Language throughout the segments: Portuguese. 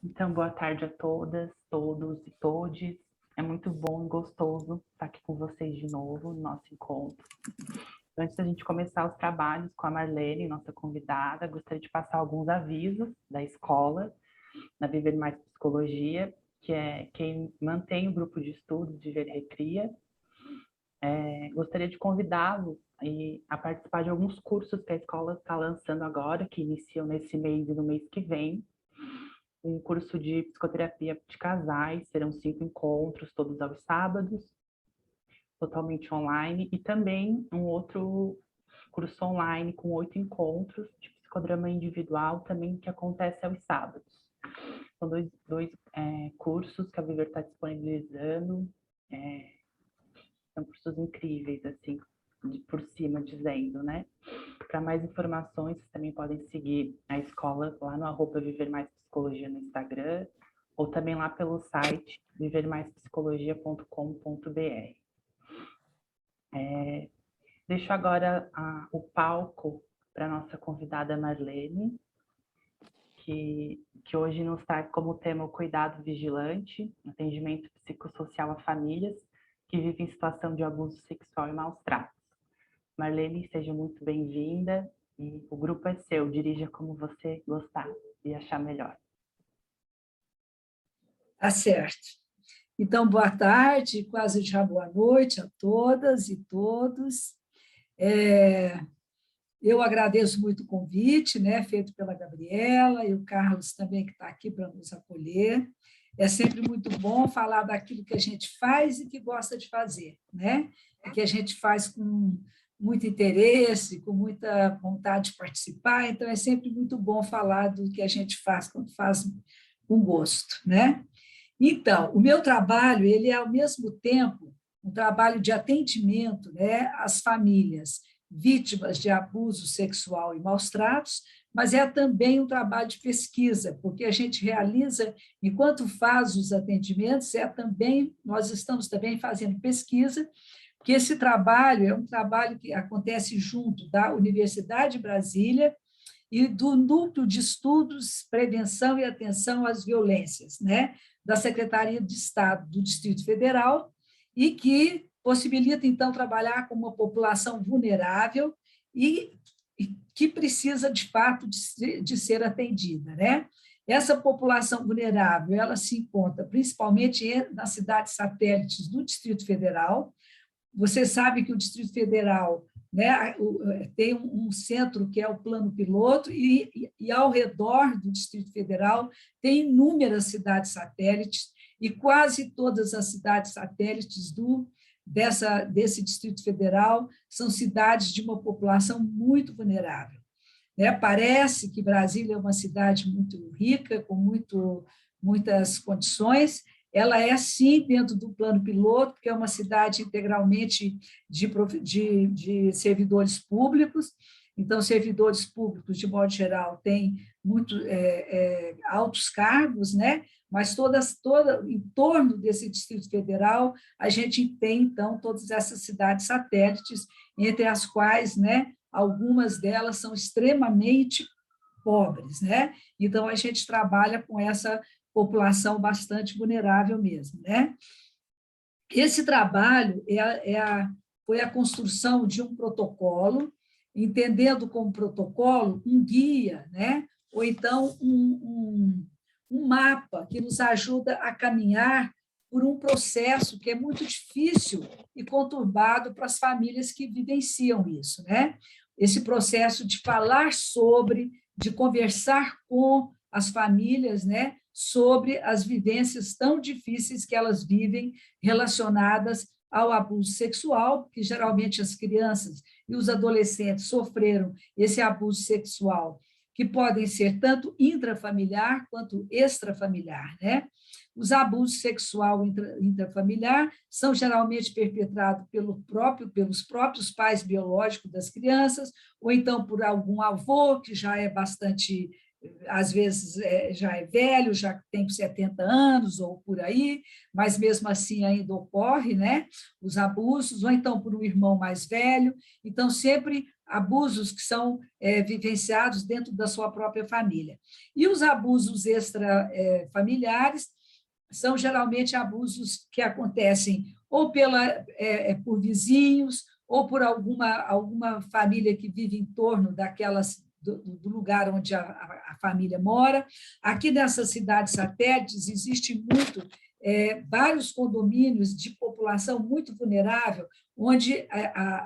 Então, boa tarde a todas, todos e todes. É muito bom e gostoso estar aqui com vocês de novo no nosso encontro. Antes da gente começar os trabalhos com a Marlene, nossa convidada, gostaria de passar alguns avisos da escola, da Viver Mais Psicologia, que é quem mantém o grupo de estudos de Viver Recria. Gostaria de convidá-los a participar de alguns cursos que a escola está lançando agora, que iniciam nesse mês e no mês que vem. Um curso de psicoterapia de casais, serão 5 encontros, todos aos sábados, totalmente online, e também um outro curso online com 8 encontros de psicodrama individual, também que acontece aos sábados. São dois cursos que a Viver está disponibilizando, são cursos incríveis, assim, por cima dizendo, né? Para mais informações, vocês também podem seguir a escola lá no @Viver Mais Psicologia no Instagram, ou também lá pelo site vivermaispsicologia.com.br. Deixo agora o palco para a nossa convidada Marlene, que hoje nos traz como tema o cuidado vigilante, atendimento psicossocial a famílias que vivem em situação de abuso sexual e maus tratos. Marlene, seja muito bem-vinda e o grupo é seu, dirija como você gostar e achar melhor. Tá certo. Então, boa tarde, quase já boa noite a todas e todos. Eu agradeço muito o convite, né, feito pela Gabriela e o Carlos também, que está aqui para nos acolher. É sempre muito bom falar daquilo que a gente faz e que gosta de fazer, né? E que a gente faz com muito interesse, com muita vontade de participar, então é sempre muito bom falar do que a gente faz quando faz com gosto, né? Então, o meu trabalho, ele é, ao mesmo tempo, um trabalho de atendimento, né, às famílias vítimas de abuso sexual e maus tratos, mas é também um trabalho de pesquisa, porque a gente realiza, enquanto faz os atendimentos, nós estamos também fazendo pesquisa, porque esse trabalho é um trabalho que acontece junto da Universidade de Brasília e do Núcleo de Estudos, Prevenção e Atenção às Violências, né, da Secretaria de Estado do Distrito Federal, e que possibilita, então, trabalhar com uma população vulnerável e que precisa, de fato, de ser atendida, né? Essa população vulnerável, ela se encontra principalmente nas cidades satélites do Distrito Federal. Você sabe que o Distrito Federal, né, tem um centro que é o Plano Piloto, e ao redor do Distrito Federal tem inúmeras cidades satélites, e quase todas as cidades satélites desse Distrito Federal são cidades de uma população muito vulnerável. Né? Parece que Brasília é uma cidade muito rica, com muitas condições. Ela é, sim, dentro do plano piloto, porque é uma cidade integralmente de servidores públicos. Então, servidores públicos, de modo geral, têm altos cargos, né? Mas em torno desse Distrito Federal, a gente tem, então, todas essas cidades satélites, entre as quais, né, algumas delas são extremamente pobres, né? Então, a gente trabalha com essa população bastante vulnerável mesmo, né? Esse trabalho foi a construção de um protocolo, entendendo como protocolo um guia, né? Ou então um mapa que nos ajuda a caminhar por um processo que é muito difícil e conturbado para as famílias que vivenciam isso, né? Esse processo de falar sobre, de conversar com as famílias, né, sobre as vivências tão difíceis que elas vivem relacionadas ao abuso sexual, porque geralmente as crianças e os adolescentes sofreram esse abuso sexual, que podem ser tanto intrafamiliar quanto extrafamiliar, né? Os abusos sexual intrafamiliar são geralmente perpetrados pelos próprios pais biológicos das crianças, ou então por algum avô que já é bastante, às vezes já é velho, já tem 70 anos ou por aí, mas mesmo assim ainda ocorre, né, os abusos, ou então por um irmão mais velho. Então, sempre abusos que são vivenciados dentro da sua própria família. E os abusos extrafamiliares são geralmente abusos que acontecem ou por vizinhos, ou por alguma família que vive em torno do lugar onde a família mora. Aqui nessas cidades satélites existe vários condomínios de população muito vulnerável, onde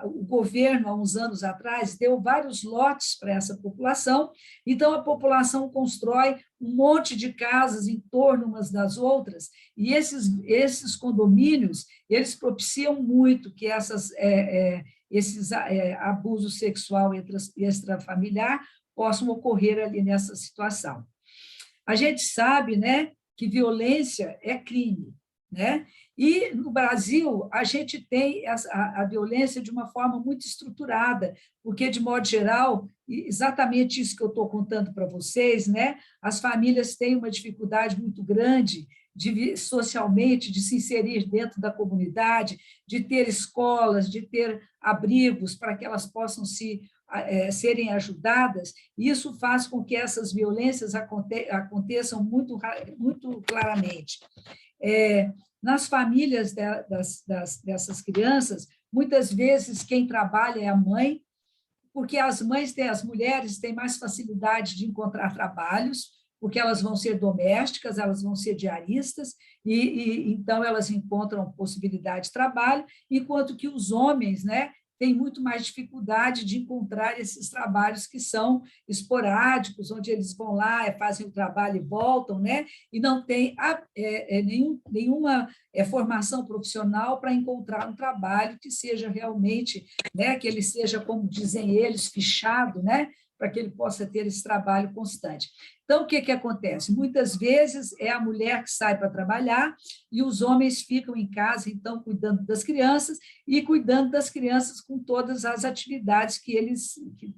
o governo, há uns anos atrás, deu vários lotes para essa população, então a população constrói um monte de casas em torno umas das outras, e esses condomínios, eles propiciam muito que esses abusos sexual extrafamiliar possam ocorrer ali nessa situação. A gente sabe, né, que violência é crime, né? E no Brasil a gente tem a violência de uma forma muito estruturada, porque de modo geral, exatamente isso que eu estou contando para vocês, né? As famílias têm uma dificuldade muito grande socialmente de se inserir dentro da comunidade, de ter escolas, de ter abrigos para que elas possam serem ajudadas, e isso faz com que essas violências aconteçam muito claramente. Nas famílias dessas crianças, muitas vezes quem trabalha é a mãe, porque as mulheres têm mais facilidade de encontrar trabalhos, porque elas vão ser domésticas, elas vão ser diaristas, e então elas encontram possibilidade de trabalho, enquanto que os homens, né, têm muito mais dificuldade de encontrar esses trabalhos que são esporádicos, onde eles vão lá, fazem o trabalho e voltam, né, e não tem nenhuma formação profissional para encontrar um trabalho que seja realmente, né, que ele seja, como dizem eles, fichado, né, para que ele possa ter esse trabalho constante. Então, o que acontece? Muitas vezes é a mulher que sai para trabalhar e os homens ficam em casa, então, cuidando das crianças e cuidando das crianças com todas as atividades que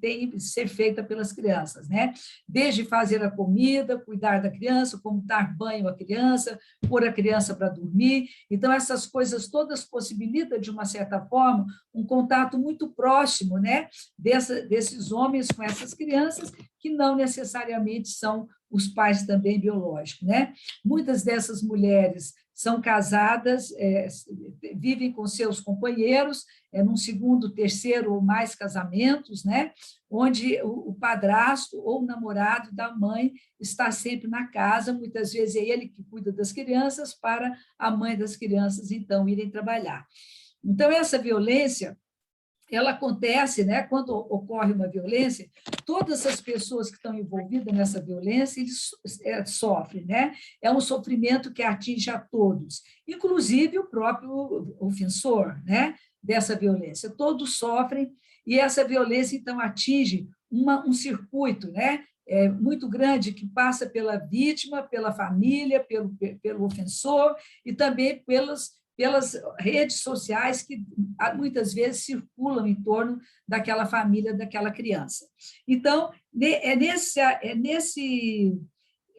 têm que ser feitas pelas crianças, né? Desde fazer a comida, cuidar da criança, como dar banho à criança, pôr a criança para dormir. Então, essas coisas todas possibilitam, de uma certa forma, um contato muito próximo, né, desses homens com essas crianças, que não necessariamente são os pais também biológicos, né? Muitas dessas mulheres são casadas, vivem com seus companheiros, num segundo, terceiro ou mais casamentos, né? Onde o padrasto ou o namorado da mãe está sempre na casa, muitas vezes é ele que cuida das crianças, para a mãe das crianças, então, irem trabalhar. Então, essa violência, ela acontece, né, quando ocorre uma violência, todas as pessoas que estão envolvidas nessa violência, eles sofrem, né? É um sofrimento que atinge a todos, inclusive o próprio ofensor, né, dessa violência. Todos sofrem, e essa violência, então, atinge um circuito, né, muito grande, que passa pela vítima, pela família, pelo ofensor, e também pelas redes sociais que muitas vezes circulam em torno daquela família, daquela criança. Então, é nesse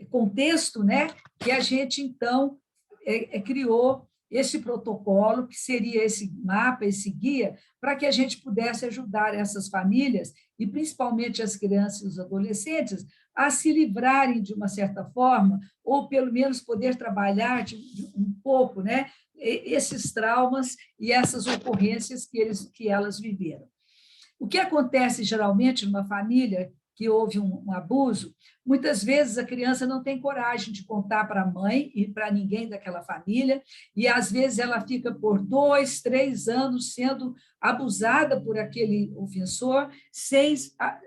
contexto, né, que a gente, então, criou esse protocolo, que seria esse mapa, esse guia, para que a gente pudesse ajudar essas famílias, e principalmente as crianças e os adolescentes, a se livrarem de uma certa forma, ou pelo menos poder trabalhar um pouco, né, esses traumas e essas ocorrências que elas viveram. O que acontece geralmente numa família que houve um abuso, muitas vezes a criança não tem coragem de contar para a mãe e para ninguém daquela família, e às vezes ela fica por 2, 3 anos sendo abusada por aquele ofensor, sem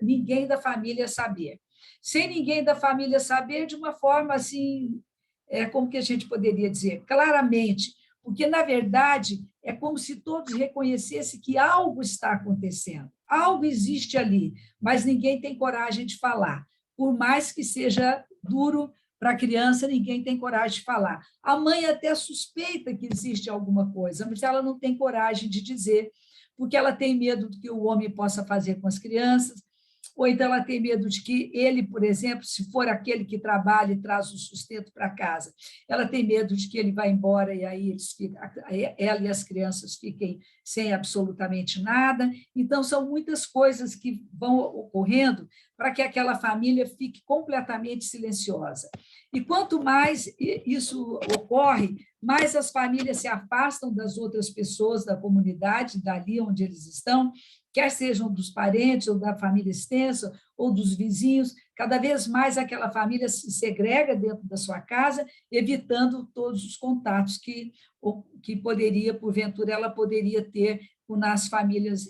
ninguém da família saber. Sem ninguém da família saber, de uma forma assim, como que a gente poderia dizer? Claramente, porque, na verdade, é como se todos reconhecessem que algo está acontecendo, algo existe ali, mas ninguém tem coragem de falar. Por mais que seja duro para a criança, ninguém tem coragem de falar. A mãe até suspeita que existe alguma coisa, mas ela não tem coragem de dizer, porque ela tem medo do que o homem possa fazer com as crianças, ou então ela tem medo de que ele, por exemplo, se for aquele que trabalha e traz o sustento para casa, ela tem medo de que ele vá embora e aí ela e as crianças fiquem sem absolutamente nada. Então, são muitas coisas que vão ocorrendo para que aquela família fique completamente silenciosa. E quanto mais isso ocorre, mais as famílias se afastam das outras pessoas da comunidade, dali onde eles estão, quer sejam dos parentes, ou da família extensa, ou dos vizinhos. Cada vez mais aquela família se segrega dentro da sua casa, evitando todos os contatos que poderia, porventura, ela poderia ter nas famílias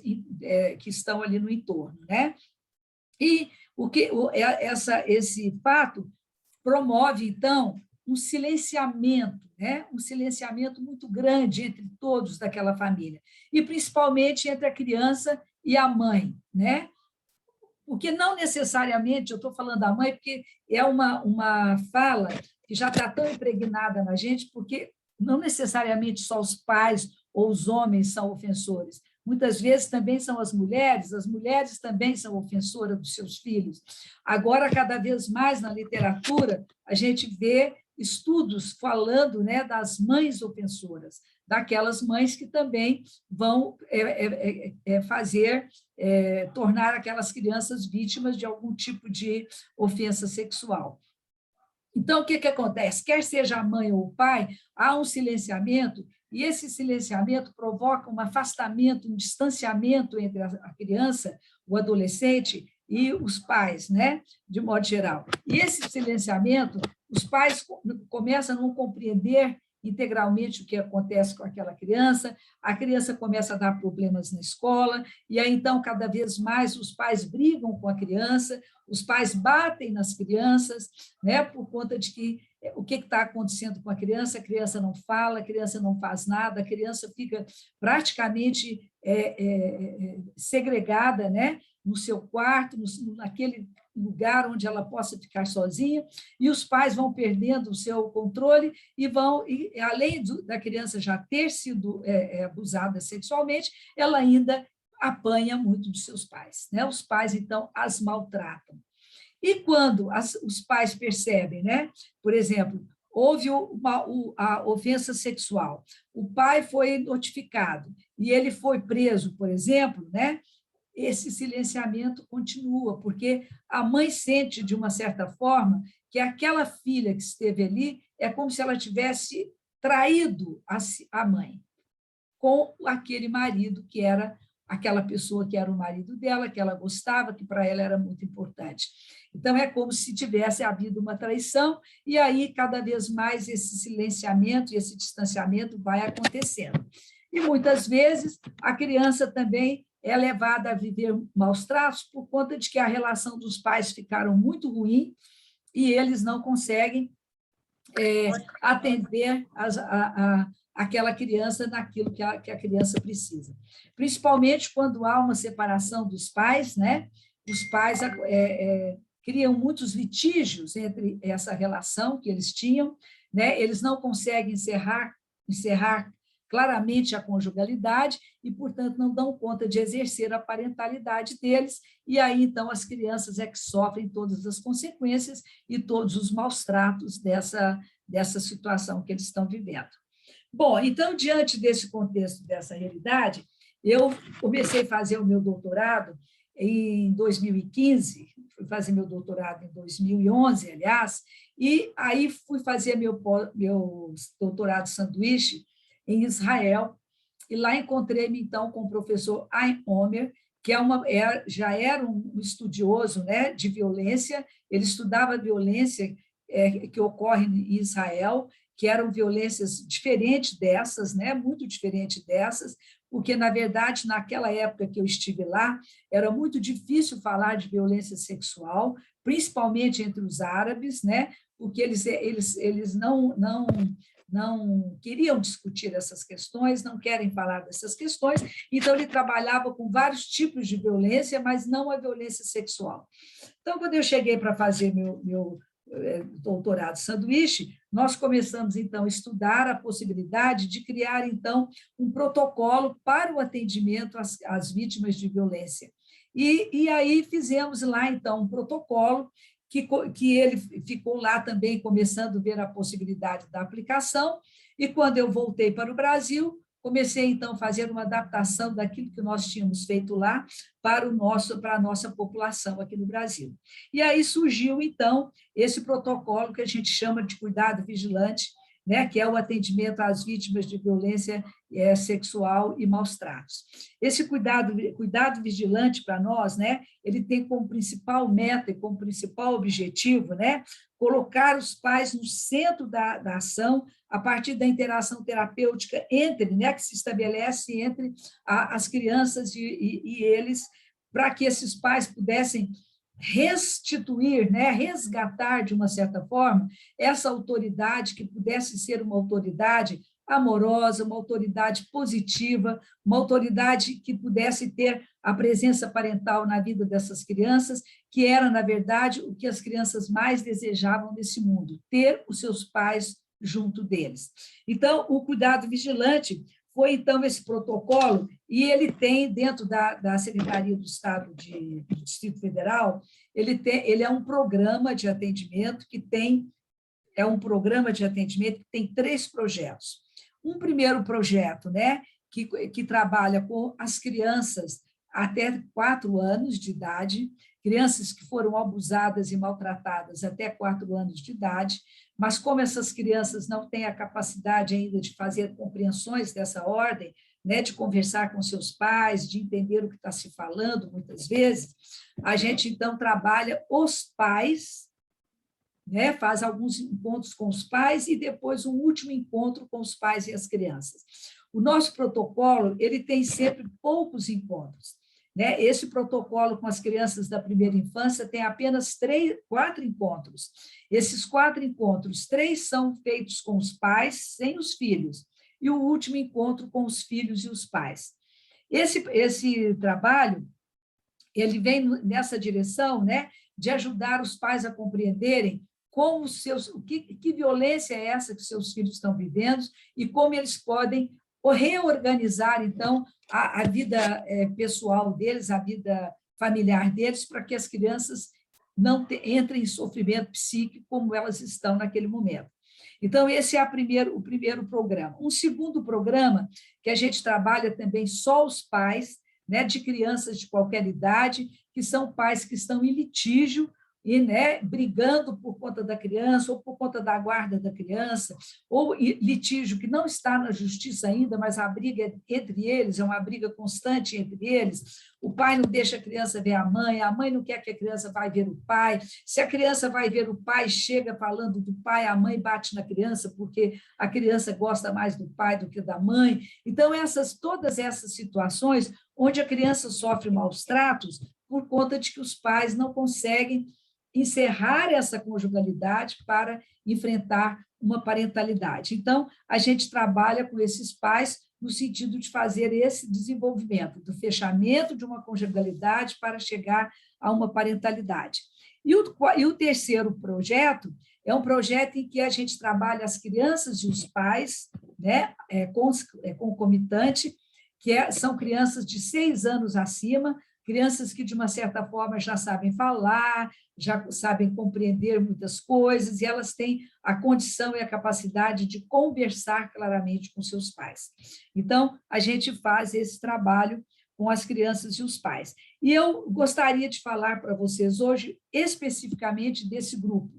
que estão ali no entorno, né? E esse fato promove, então, um silenciamento, né? Um silenciamento muito grande entre todos daquela família, e principalmente entre a criança e a mãe, né? Porque não necessariamente, eu estou falando da mãe, porque é uma fala que já está tão impregnada na gente, porque não necessariamente só os pais ou os homens são ofensores. Muitas vezes também são as mulheres também são ofensoras dos seus filhos. Agora, cada vez mais na literatura, a gente vê estudos falando, né, das mães ofensoras, daquelas mães que também vão tornar aquelas crianças vítimas de algum tipo de ofensa sexual. Então, o que acontece? Quer seja a mãe ou o pai, há um silenciamento, e esse silenciamento provoca um afastamento, um distanciamento entre a criança, o adolescente e os pais, né? De modo geral. E esse silenciamento, os pais começam a não compreender integralmente o que acontece com aquela criança, a criança começa a dar problemas na escola, e aí, então, cada vez mais os pais brigam com a criança, os pais batem nas crianças, né, por conta de que o que está acontecendo com a criança não fala, a criança não faz nada, a criança fica praticamente segregada, né, no seu quarto, naquele lugar onde ela possa ficar sozinha, e os pais vão perdendo o seu controle e além da criança já ter sido abusada sexualmente, ela ainda apanha muito dos seus pais, né? Os pais, então, as maltratam. E quando os pais percebem, né? Por exemplo, houve a ofensa sexual, o pai foi notificado e ele foi preso, por exemplo, né? Esse silenciamento continua, porque a mãe sente, de uma certa forma, que aquela filha que esteve ali é como se ela tivesse traído a mãe com aquele marido que era aquela pessoa que era o marido dela, que ela gostava, que para ela era muito importante. Então, é como se tivesse havido uma traição, e aí, cada vez mais, esse silenciamento e esse distanciamento vai acontecendo. E, muitas vezes, a criança também é levada a viver maus tratos por conta de que a relação dos pais ficaram muito ruim e eles não conseguem atender aquela criança naquilo que a criança precisa. Principalmente quando há uma separação dos pais, né? Os pais criam muitos litígios entre essa relação que eles tinham, né? Eles não conseguem encerrar claramente a conjugalidade e, portanto, não dão conta de exercer a parentalidade deles, e aí, então, as crianças que sofrem todas as consequências e todos os maus tratos dessa situação que eles estão vivendo. Bom, então, diante desse contexto, dessa realidade, eu comecei a fazer o meu doutorado em 2015, fui fazer meu doutorado em 2011, aliás, e aí fui fazer meu doutorado sanduíche em Israel, e lá encontrei-me, então, com o professor Haim Omer, que já era um estudioso, né, de violência, ele estudava a violência que ocorre em Israel, que eram violências diferentes dessas, né, muito diferentes dessas, porque, na verdade, naquela época que eu estive lá, era muito difícil falar de violência sexual, principalmente entre os árabes, né, porque eles não queriam discutir essas questões, não querem falar dessas questões, então ele trabalhava com vários tipos de violência, mas não a violência sexual. Então, quando eu cheguei para fazer meu doutorado sanduíche, nós começamos, então, a estudar a possibilidade de criar, então, um protocolo para o atendimento às vítimas de violência. E aí fizemos lá, então, um protocolo que ele ficou lá também começando a ver a possibilidade da aplicação, e quando eu voltei para o Brasil, comecei, então, a fazer uma adaptação daquilo que nós tínhamos feito lá para a nossa população aqui no Brasil. E aí surgiu, então, esse protocolo que a gente chama de cuidado vigilante, né, que é o atendimento às vítimas de violência sexual e maus tratos. Esse cuidado vigilante para nós, né, ele tem como principal meta e como principal objetivo, né, colocar os pais no centro da ação a partir da interação terapêutica né, que se estabelece entre as crianças e eles, para que esses pais pudessem restituir, né, resgatar, de uma certa forma, essa autoridade que pudesse ser uma autoridade amorosa, uma autoridade positiva, uma autoridade que pudesse ter a presença parental na vida dessas crianças, que era, na verdade, o que as crianças mais desejavam nesse mundo, ter os seus pais junto deles. Então, o cuidado vigilante foi, então, esse protocolo, e ele tem, dentro da Secretaria do Estado do Distrito Federal, ele é um programa de atendimento que tem 3 projetos. Um primeiro projeto, né, que trabalha com as crianças até 4 anos de idade, crianças que foram abusadas e maltratadas até 4 anos de idade, mas como essas crianças não têm a capacidade ainda de fazer compreensões dessa ordem, né, de conversar com seus pais, de entender o que está se falando, muitas vezes, a gente, então, trabalha os pais, né, faz alguns encontros com os pais e depois um último encontro com os pais e as crianças. O nosso protocolo, ele tem sempre poucos encontros, né? Esse protocolo com as crianças da primeira infância tem apenas 4 encontros. Esses 4 encontros, 3 são feitos com os pais, sem os filhos, e o último encontro com os filhos e os pais. Esse trabalho, ele vem nessa direção, né, de ajudar os pais a compreenderem como que violência é essa que seus filhos estão vivendo e como eles podem reorganizar, então, a vida pessoal deles, a vida familiar deles, para que as crianças não entrem em sofrimento psíquico como elas estão naquele momento. Então, esse é o primeiro programa. Um segundo programa, que a gente trabalha também só os pais, né, de crianças de qualquer idade, que são pais que estão em litígio, e, né, brigando por conta da criança, ou por conta da guarda da criança, ou litígio que não está na justiça ainda, mas a briga entre eles é uma briga constante entre eles. O pai não deixa a criança ver a mãe não quer que a criança vá ver o pai. Se a criança vai ver o pai, chega falando do pai, a mãe bate na criança, porque a criança gosta mais do pai do que da mãe. Então, todas essas situações onde a criança sofre maus tratos por conta de que os pais não conseguem encerrar essa conjugalidade para enfrentar uma parentalidade. Então, a gente trabalha com esses pais no sentido de fazer esse desenvolvimento, do fechamento de uma conjugalidade para chegar a uma parentalidade. E o terceiro projeto é um projeto em que a gente trabalha as crianças e os pais, né, concomitante, são crianças de 6 anos acima, crianças que, de uma certa forma, já sabem falar, já sabem compreender muitas coisas, e elas têm a condição e a capacidade de conversar claramente com seus pais. Então, a gente faz esse trabalho com as crianças e os pais. E eu gostaria de falar para vocês hoje, especificamente desse grupo,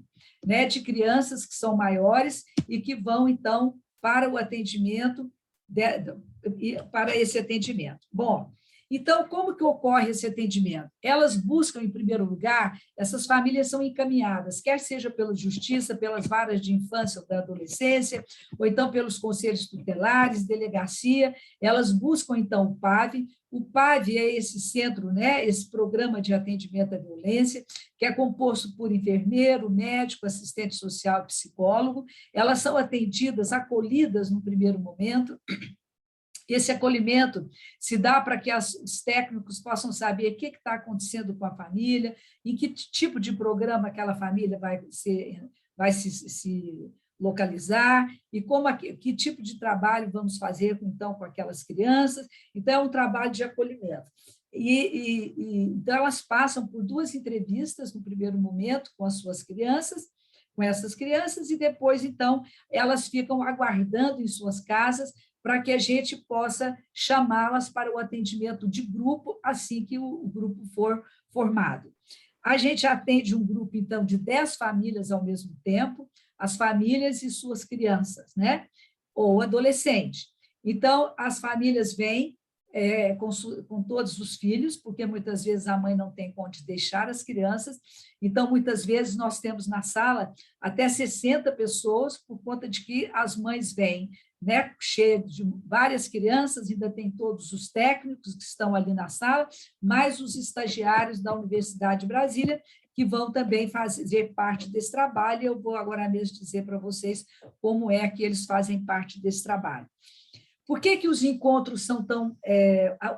né, de crianças que são maiores e que vão, então, para o atendimento, para esse atendimento. Bom, então, como que ocorre esse atendimento? Elas buscam, em primeiro lugar, essas famílias são encaminhadas, quer seja pela justiça, pelas varas de infância ou da adolescência, ou então pelos conselhos tutelares, delegacia, elas buscam, então, o PAV. O PAV é esse centro, né, esse programa de atendimento à violência, que é composto por enfermeiro, médico, assistente social e psicólogo. Elas são atendidas, acolhidas no primeiro momento. Esse acolhimento se dá para que os técnicos possam saber o que está acontecendo com a família, em que tipo de programa aquela família vai se localizar e que tipo de trabalho vamos fazer, então, com aquelas crianças. Então, é um trabalho de acolhimento. Então, elas passam por 2 entrevistas no primeiro momento com as suas crianças, com essas crianças, e depois, então, elas ficam aguardando em suas casas para que a gente possa chamá-las para o atendimento de grupo assim que o grupo for formado. A gente atende um grupo, então, de 10 famílias ao mesmo tempo, as famílias e suas crianças, né? Ou adolescentes. Então, as famílias vêm com todos os filhos, porque muitas vezes a mãe não tem onde deixar as crianças, então, muitas vezes, nós temos na sala até 60 pessoas, por conta de que as mães vêm, né, cheia de várias crianças, ainda tem todos os técnicos que estão ali na sala, mais os estagiários da Universidade de Brasília, que vão também fazer parte desse trabalho, e eu vou agora mesmo dizer para vocês como é que eles fazem parte desse trabalho. Por que os encontros são tão...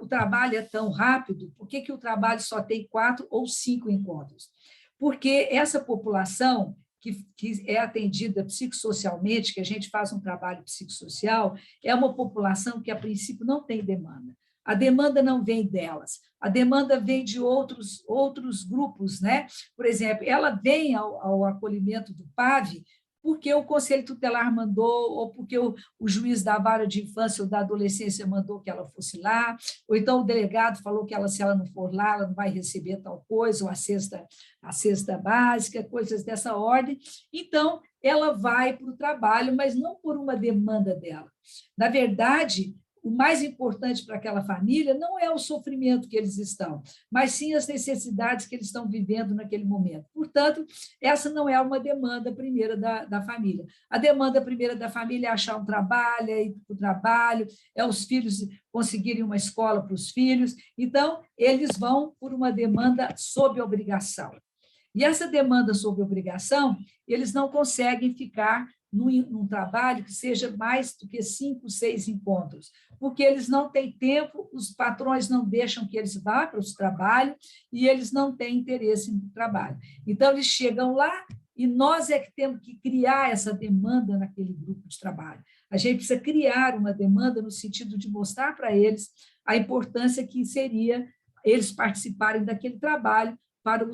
o trabalho é tão rápido? Por que o trabalho só tem 4 ou 5 encontros? Porque essa população que é atendida psicossocialmente, que a gente faz um trabalho psicossocial, é uma população que, a princípio, não tem demanda. A demanda não vem delas, a demanda vem de outros grupos, né? Por exemplo, ela vem ao acolhimento do PAV porque o Conselho Tutelar mandou, ou porque o juiz da vara de infância ou da adolescência mandou que ela fosse lá, ou então o delegado falou que se ela não for lá, ela não vai receber tal coisa, ou a cesta básica, coisas dessa ordem. Então, ela vai para o trabalho, mas não por uma demanda dela. Na verdade, o mais importante para aquela família não é o sofrimento que eles estão, mas sim as necessidades que eles estão vivendo naquele momento. Portanto, essa não é uma demanda primeira da família. A demanda primeira da família é achar um trabalho, é ir para o trabalho, é os filhos conseguirem uma escola para os filhos. Então, eles vão por uma demanda sob obrigação. E essa demanda sob obrigação, eles não conseguem ficar num trabalho que seja mais do que 5, 6 encontros, porque eles não têm tempo, os patrões não deixam que eles vá para o trabalho e eles não têm interesse no trabalho. Então, eles chegam lá e nós é que temos que criar essa demanda naquele grupo de trabalho. A gente precisa criar uma demanda no sentido de mostrar para eles a importância que seria eles participarem daquele trabalho para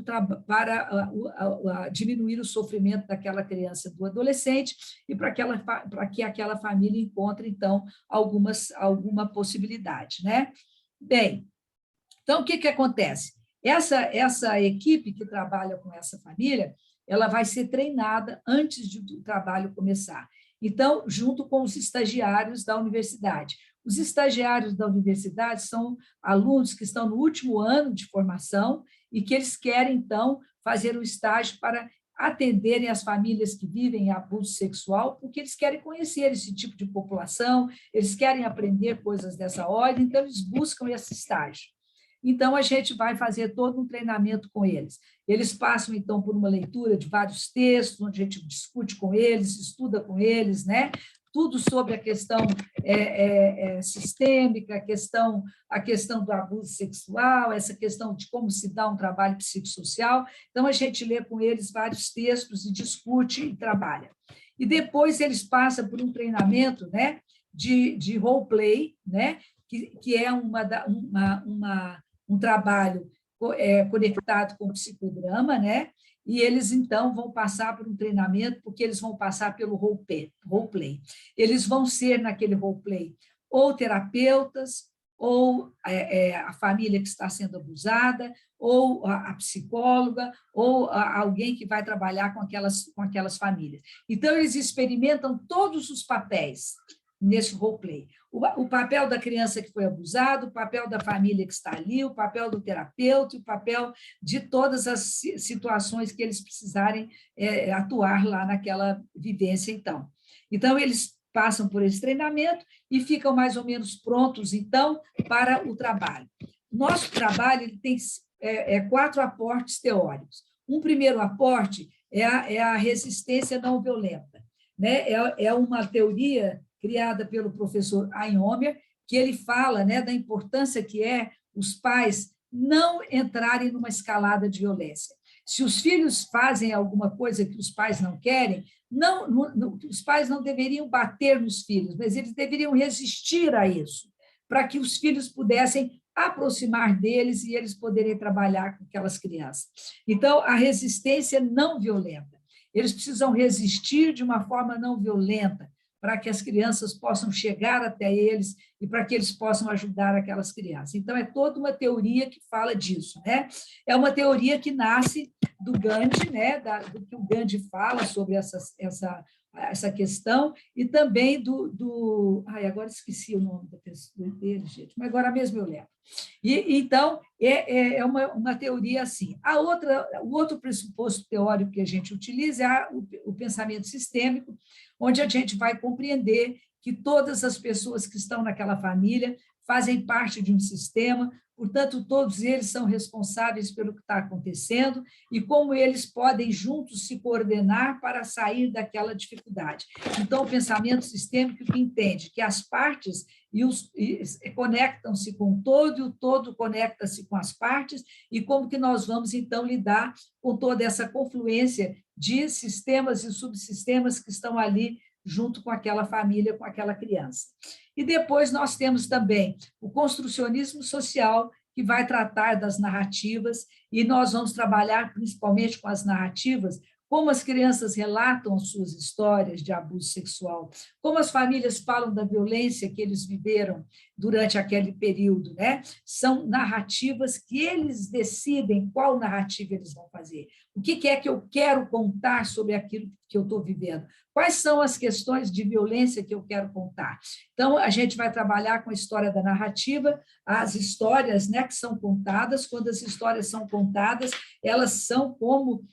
diminuir o sofrimento daquela criança, do adolescente, e para que aquela família encontre, então, alguma possibilidade, né? Bem, então, o que acontece? Essa equipe que trabalha com essa família, ela vai ser treinada antes do trabalho começar. Então, junto com os estagiários da universidade. Os estagiários da universidade são alunos que estão no último ano de formação e que eles querem, então, fazer um estágio para atenderem as famílias que vivem abuso sexual, porque eles querem conhecer esse tipo de população, eles querem aprender coisas dessa ordem, então eles buscam esse estágio. Então, a gente vai fazer todo um treinamento com eles. Eles passam, então, por uma leitura de vários textos, onde a gente discute com eles, estuda com eles, né? Tudo sobre a questão sistêmica, a questão do abuso sexual, essa questão de como se dá um trabalho psicossocial. Então, a gente lê com eles vários textos e discute e trabalha. E depois eles passam por um treinamento, né, de roleplay, né, que é um trabalho conectado com o psicodrama, né? E eles, então, vão passar por um treinamento, porque eles vão passar pelo roleplay. Eles vão ser, naquele roleplay, ou terapeutas, ou a família que está sendo abusada, ou a psicóloga, ou alguém que vai trabalhar com aquelas famílias. Então, eles experimentam todos os papéis nesse roleplay. O papel da criança que foi abusada, o papel da família que está ali, o papel do terapeuta, o papel de todas as situações que eles precisarem atuar lá naquela vivência, então. Então, eles passam por esse treinamento e ficam mais ou menos prontos, então, para o trabalho. Nosso trabalho ele tem 4 aportes teóricos. Um primeiro aporte é a resistência não violenta, né? É uma teoria criada pelo professor Einhomer, que ele fala, né, da importância que é os pais não entrarem numa escalada de violência. Se os filhos fazem alguma coisa que os pais não querem, os pais não deveriam bater nos filhos, mas eles deveriam resistir a isso, para que os filhos pudessem aproximar deles e eles poderem trabalhar com aquelas crianças. Então, a resistência não violenta. Eles precisam resistir de uma forma não violenta, para que as crianças possam chegar até eles e para que eles possam ajudar aquelas crianças. Então, é toda uma teoria que fala disso, né? É uma teoria que nasce do Gandhi, né? Do que o Gandhi fala sobre essa questão, e também agora esqueci o nome da pessoa dele, gente, mas agora mesmo eu lembro. Então, é uma teoria assim. O outro pressuposto teórico que a gente utiliza é o pensamento sistêmico, onde a gente vai compreender que todas as pessoas que estão naquela família fazem parte de um sistema, portanto, todos eles são responsáveis pelo que está acontecendo e como eles podem juntos se coordenar para sair daquela dificuldade. Então, o pensamento sistêmico que entende que as partes conectam-se com o todo, e o todo conecta-se com as partes, e como que nós vamos, então, lidar com toda essa confluência de sistemas e subsistemas que estão ali junto com aquela família, com aquela criança. E depois nós temos também o construcionismo social, que vai tratar das narrativas, e nós vamos trabalhar principalmente com as narrativas, como as crianças relatam suas histórias de abuso sexual, como as famílias falam da violência que eles viveram durante aquele período, né? São narrativas que eles decidem qual narrativa eles vão fazer. O que é que eu quero contar sobre aquilo que eu estou vivendo? Quais são as questões de violência que eu quero contar? Então, a gente vai trabalhar com a história da narrativa, as histórias, né, que são contadas. Quando as histórias são contadas, elas são como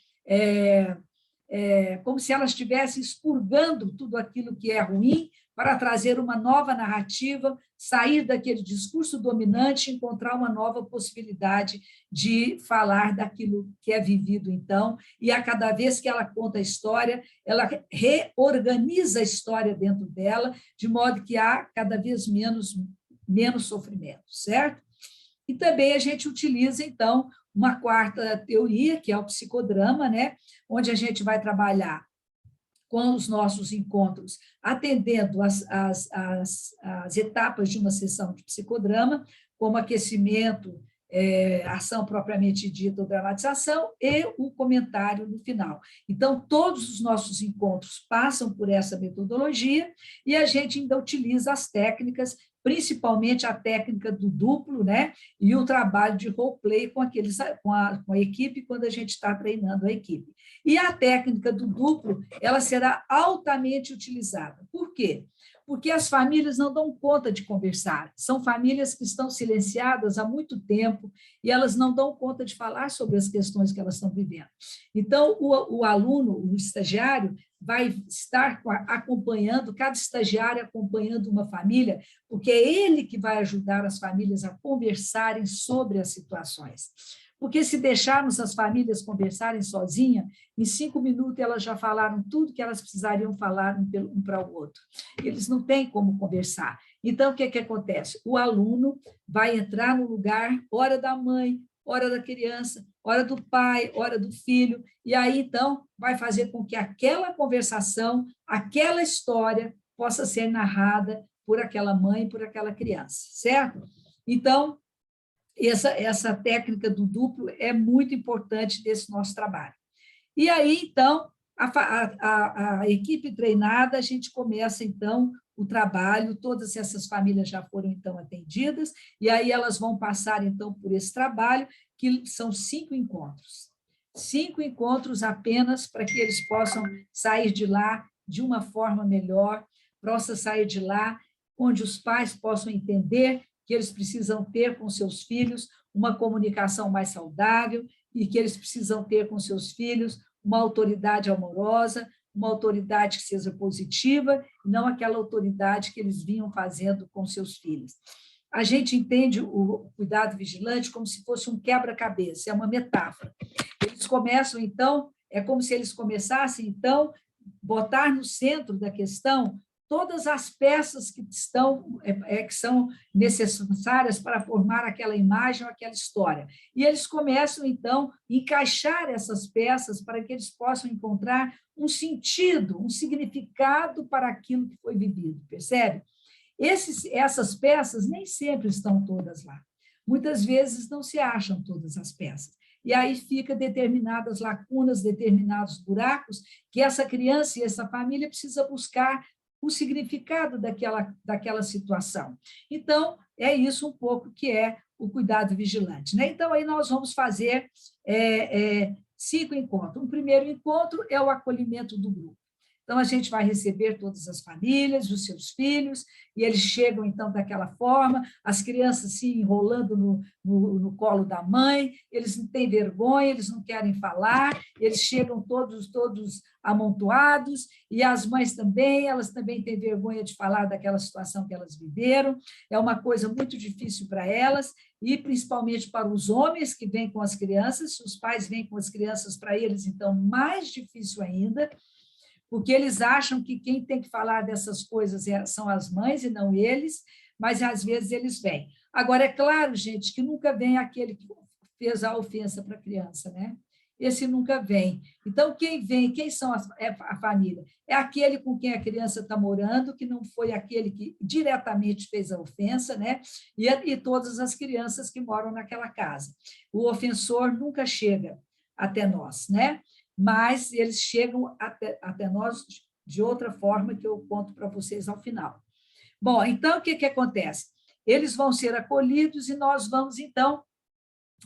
se elas estivessem expurgando tudo aquilo que é ruim para trazer uma nova narrativa, sair daquele discurso dominante e encontrar uma nova possibilidade de falar daquilo que é vivido, então, e a cada vez que ela conta a história, ela reorganiza a história dentro dela, de modo que há cada vez menos sofrimento, certo? E também a gente utiliza, então, uma quarta teoria, que é o psicodrama, né? Onde a gente vai trabalhar com os nossos encontros, atendendo as etapas de uma sessão de psicodrama, como aquecimento, ação propriamente dita ou dramatização, e o comentário no final. Então, todos os nossos encontros passam por essa metodologia, e a gente ainda utiliza as técnicas, principalmente a técnica do duplo, né? E o trabalho de roleplay com a equipe, quando a gente está treinando a equipe. E a técnica do duplo, ela será altamente utilizada. Por quê? Porque as famílias não dão conta de conversar. São famílias que estão silenciadas há muito tempo e elas não dão conta de falar sobre as questões que elas estão vivendo. Então, o aluno, o estagiário, vai estar acompanhando, cada estagiário acompanhando uma família, porque é ele que vai ajudar as famílias a conversarem sobre as situações. Porque se deixarmos as famílias conversarem sozinhas, em 5 minutos elas já falaram tudo que elas precisariam falar um para o outro. Eles não têm como conversar. Então, o que acontece? O aluno vai entrar no lugar, hora da mãe, hora da criança, hora do pai, hora do filho, e aí, então, vai fazer com que aquela conversação, aquela história, possa ser narrada por aquela mãe, por aquela criança, certo? Então, essa técnica do duplo é muito importante nesse nosso trabalho. E aí, então, a equipe treinada, a gente começa, então, o trabalho, todas essas famílias já foram, então, atendidas, e aí elas vão passar, então, por esse trabalho, que são 5 encontros. 5 encontros apenas para que eles possam sair de lá de uma forma melhor, possam sair de lá onde os pais possam entender que eles precisam ter com seus filhos uma comunicação mais saudável e que eles precisam ter com seus filhos uma autoridade amorosa, uma autoridade que seja positiva, não aquela autoridade que eles vinham fazendo com seus filhos. A gente entende o cuidado vigilante como se fosse um quebra-cabeça, é uma metáfora. Eles começam, então, é como se eles começassem, então, botar no centro da questão todas as peças que são necessárias para formar aquela imagem ou aquela história. E eles começam, então, a encaixar essas peças para que eles possam encontrar um sentido, um significado para aquilo que foi vivido, percebe? Essas peças nem sempre estão todas lá. muitas vezes não se acham todas as peças. E aí fica determinadas lacunas, determinados buracos, que essa criança e essa família precisa buscar o significado daquela situação. Então, é isso um pouco que é o cuidado vigilante. Né? Então, aí nós vamos fazer 5 encontros. Um primeiro encontro é o acolhimento do grupo. Então, a gente vai receber todas as famílias, os seus filhos, e eles chegam, então, daquela forma, as crianças se enrolando no colo da mãe, eles não têm vergonha, eles não querem falar, eles chegam todos amontoados, e as mães também, elas também têm vergonha de falar daquela situação que elas viveram, é uma coisa muito difícil para elas, e principalmente para os homens que vêm com as crianças, se os pais vêm com as crianças, para eles, então, mais difícil ainda, porque eles acham que quem tem que falar dessas coisas são as mães e não eles, mas às vezes eles vêm. Agora, é claro, gente, que nunca vem aquele que fez a ofensa para a criança, né? Esse nunca vem. Então, quem vem, quem são a família? É aquele com quem a criança está morando, que não foi aquele que diretamente fez a ofensa, né? E todas as crianças que moram naquela casa. O ofensor nunca chega até nós, né? Mas eles chegam até nós de outra forma, que eu conto para vocês ao final. Bom, então, o que acontece? Eles vão ser acolhidos e nós vamos, então,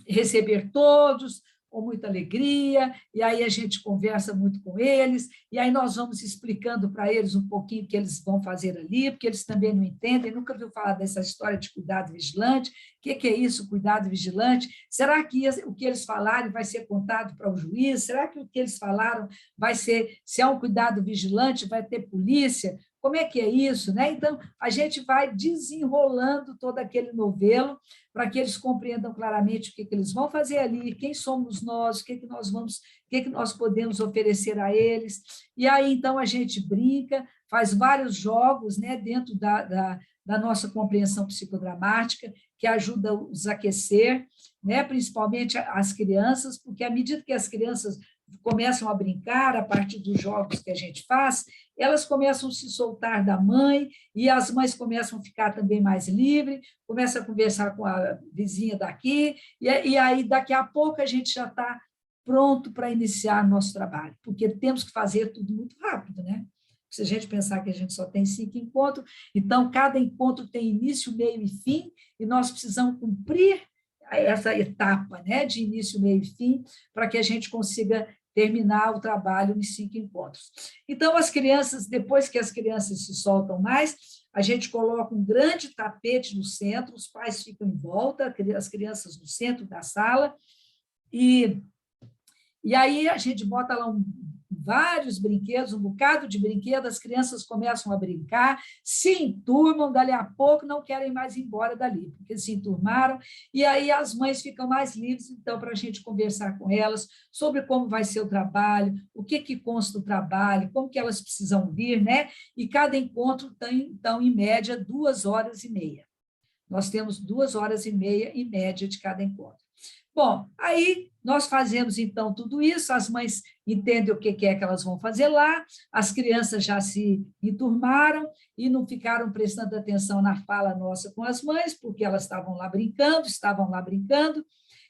receber todos com muita alegria, e aí a gente conversa muito com eles, e aí nós vamos explicando para eles um pouquinho o que eles vão fazer ali, porque eles também não entendem, nunca ouviu falar dessa história de cuidado vigilante. O que é isso, cuidado vigilante? Será que o que eles falarem vai ser contado para o juiz? Será que o que eles falaram vai ser, se é um cuidado vigilante, vai ter polícia? Como é que é isso? Né? Então, a gente vai desenrolando todo aquele novelo para que eles compreendam claramente o que eles vão fazer ali, quem somos nós, o que nós vamos, o que nós podemos oferecer a eles. E aí, então, a gente brinca, faz vários jogos, né, dentro da nossa compreensão psicodramática, que ajuda-os a aquecer, né, principalmente as crianças, porque à medida que as crianças começam a brincar, a partir dos jogos que a gente faz, elas começam a se soltar da mãe, e as mães começam a ficar também mais livres, começam a conversar com a vizinha daqui, e aí daqui a pouco a gente já está pronto para iniciar nosso trabalho, porque temos que fazer tudo muito rápido, né? Se a gente pensar que a gente só tem 5 encontros, então cada encontro tem início, meio e fim, e nós precisamos cumprir essa etapa, né, de início, meio e fim, para que a gente consiga terminar o trabalho nos 5 encontros. Então, as crianças, depois que as crianças se soltam mais, a gente coloca um grande tapete no centro, os pais ficam em volta, as crianças no centro da sala, e aí a gente bota lá vários brinquedos, um bocado de brinquedo, as crianças começam a brincar, se enturmam, dali a pouco não querem mais ir embora dali, porque se enturmaram, e aí as mães ficam mais livres, então, para a gente conversar com elas sobre como vai ser o trabalho, o que consta o trabalho, como que elas precisam vir, né? E cada encontro tem, então, em média, 2h30. Nós temos 2h30 em média de cada encontro. Bom, aí nós fazemos, então, tudo isso, as mães entendem o que é que elas vão fazer lá, as crianças já se enturmaram e não ficaram prestando atenção na fala nossa com as mães, porque elas estavam lá brincando,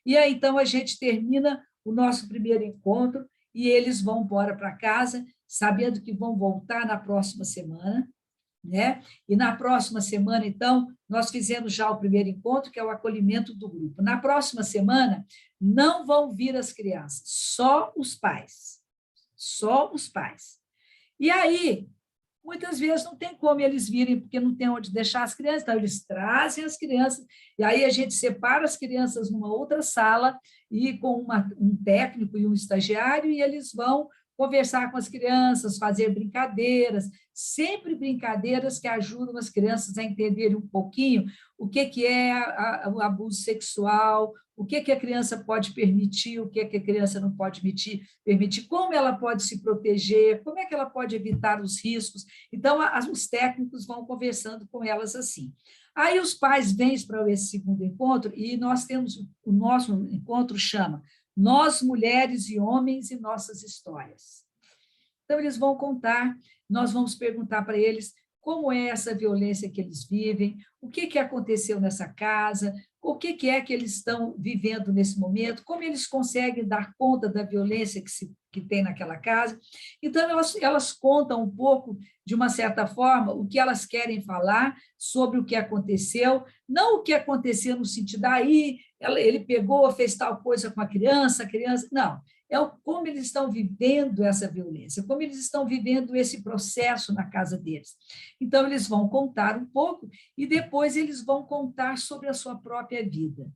e aí, então, a gente termina o nosso primeiro encontro e eles vão embora para casa, sabendo que vão voltar na próxima semana, né? E na próxima semana, então, nós fizemos já o primeiro encontro, que é o acolhimento do grupo. Na próxima semana, não vão vir as crianças, só os pais. Só os pais. E aí, muitas vezes não tem como eles virem, porque não tem onde deixar as crianças, então eles trazem as crianças, e aí a gente separa as crianças numa outra sala, e com um técnico e um estagiário, e eles vão conversar com as crianças, fazer brincadeiras, sempre brincadeiras que ajudam as crianças a entenderem um pouquinho o que é o abuso sexual, o que a criança pode permitir, o que a criança não pode permitir, como ela pode se proteger, como é que ela pode evitar os riscos. Então, os técnicos vão conversando com elas assim. Aí os pais vêm para esse segundo encontro e nós temos, o nosso encontro chama Nós, Mulheres e Homens e Nossas Histórias. Então, eles vão contar, nós vamos perguntar para eles como é essa violência que eles vivem, o que aconteceu nessa casa, o que é que eles estão vivendo nesse momento, como eles conseguem dar conta da violência que tem naquela casa. Então, elas contam um pouco, de uma certa forma, o que elas querem falar sobre o que aconteceu, não o que aconteceu no sentido, aí ele pegou, fez tal coisa com a criança, não. Como eles estão vivendo essa violência, como eles estão vivendo esse processo na casa deles. Então, eles vão contar um pouco e depois eles vão contar sobre a sua própria vida.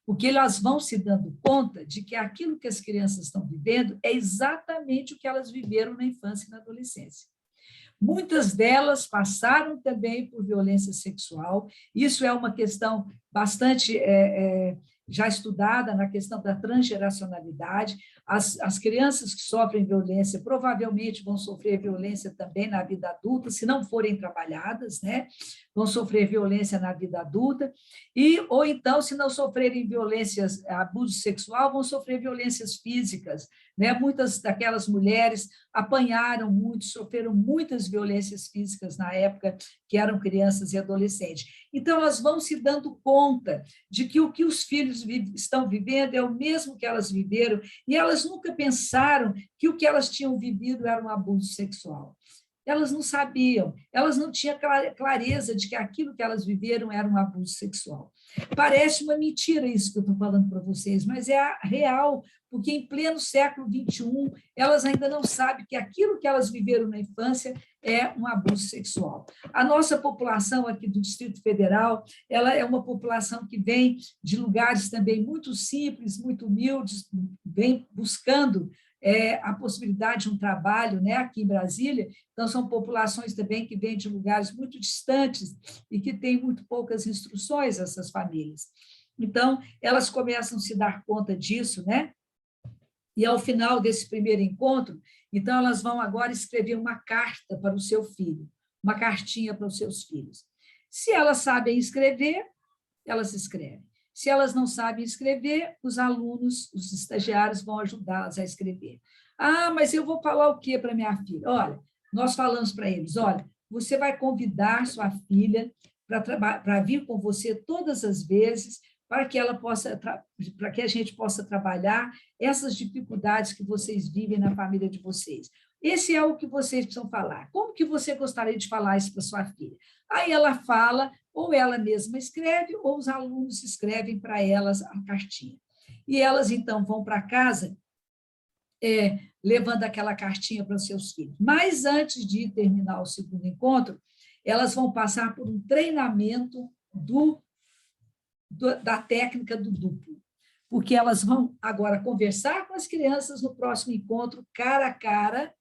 Porque elas vão se dando conta de que aquilo que as crianças estão vivendo é exatamente o que elas viveram na infância e na adolescência. Muitas delas passaram também por violência sexual. Isso é uma questão bastante já estudada na questão da transgeracionalidade. As crianças que sofrem violência provavelmente vão sofrer violência também na vida adulta, se não forem trabalhadas, né? Vão sofrer violência na vida adulta, ou então, se não sofrerem violências, abuso sexual, vão sofrer violências físicas, né? Muitas daquelas mulheres apanharam muito, sofreram muitas violências físicas na época que eram crianças e adolescentes. Então, elas vão se dando conta de que o que os filhos estão vivendo é o mesmo que elas viveram, e elas nunca pensaram que o que elas tinham vivido era um abuso sexual. Elas não sabiam, elas não tinham clareza de que aquilo que elas viveram era um abuso sexual. Parece uma mentira isso que eu estou falando para vocês, mas é a real, porque em pleno século XXI, elas ainda não sabem que aquilo que elas viveram na infância é um abuso sexual. A nossa população aqui do Distrito Federal, ela é uma população que vem de lugares também muito simples, muito humildes, vem buscando a possibilidade de um trabalho, né, aqui em Brasília. Então, são populações também que vêm de lugares muito distantes e que têm muito poucas instruções, essas famílias. Então, elas começam a se dar conta disso, né? E, ao final desse primeiro encontro, então, elas vão agora escrever uma carta para o seu filho, uma cartinha para os seus filhos. Se elas sabem escrever, elas escrevem. Se elas não sabem escrever, os alunos, os estagiários vão ajudá-las a escrever. Ah, mas eu vou falar o quê para minha filha? Olha, nós falamos para eles, olha, você vai convidar sua filha para vir com você todas as vezes, para que para que a gente possa trabalhar essas dificuldades que vocês vivem na família de vocês. Esse é o que vocês precisam falar. Como que você gostaria de falar isso para sua filha? Aí ela fala, ou ela mesma escreve, ou os alunos escrevem para elas a cartinha. E elas, então, vão para casa levando aquela cartinha para os seus filhos. Mas, antes de terminar o segundo encontro, elas vão passar por um treinamento da técnica do duplo, porque elas vão agora conversar com as crianças no próximo encontro, cara a cara,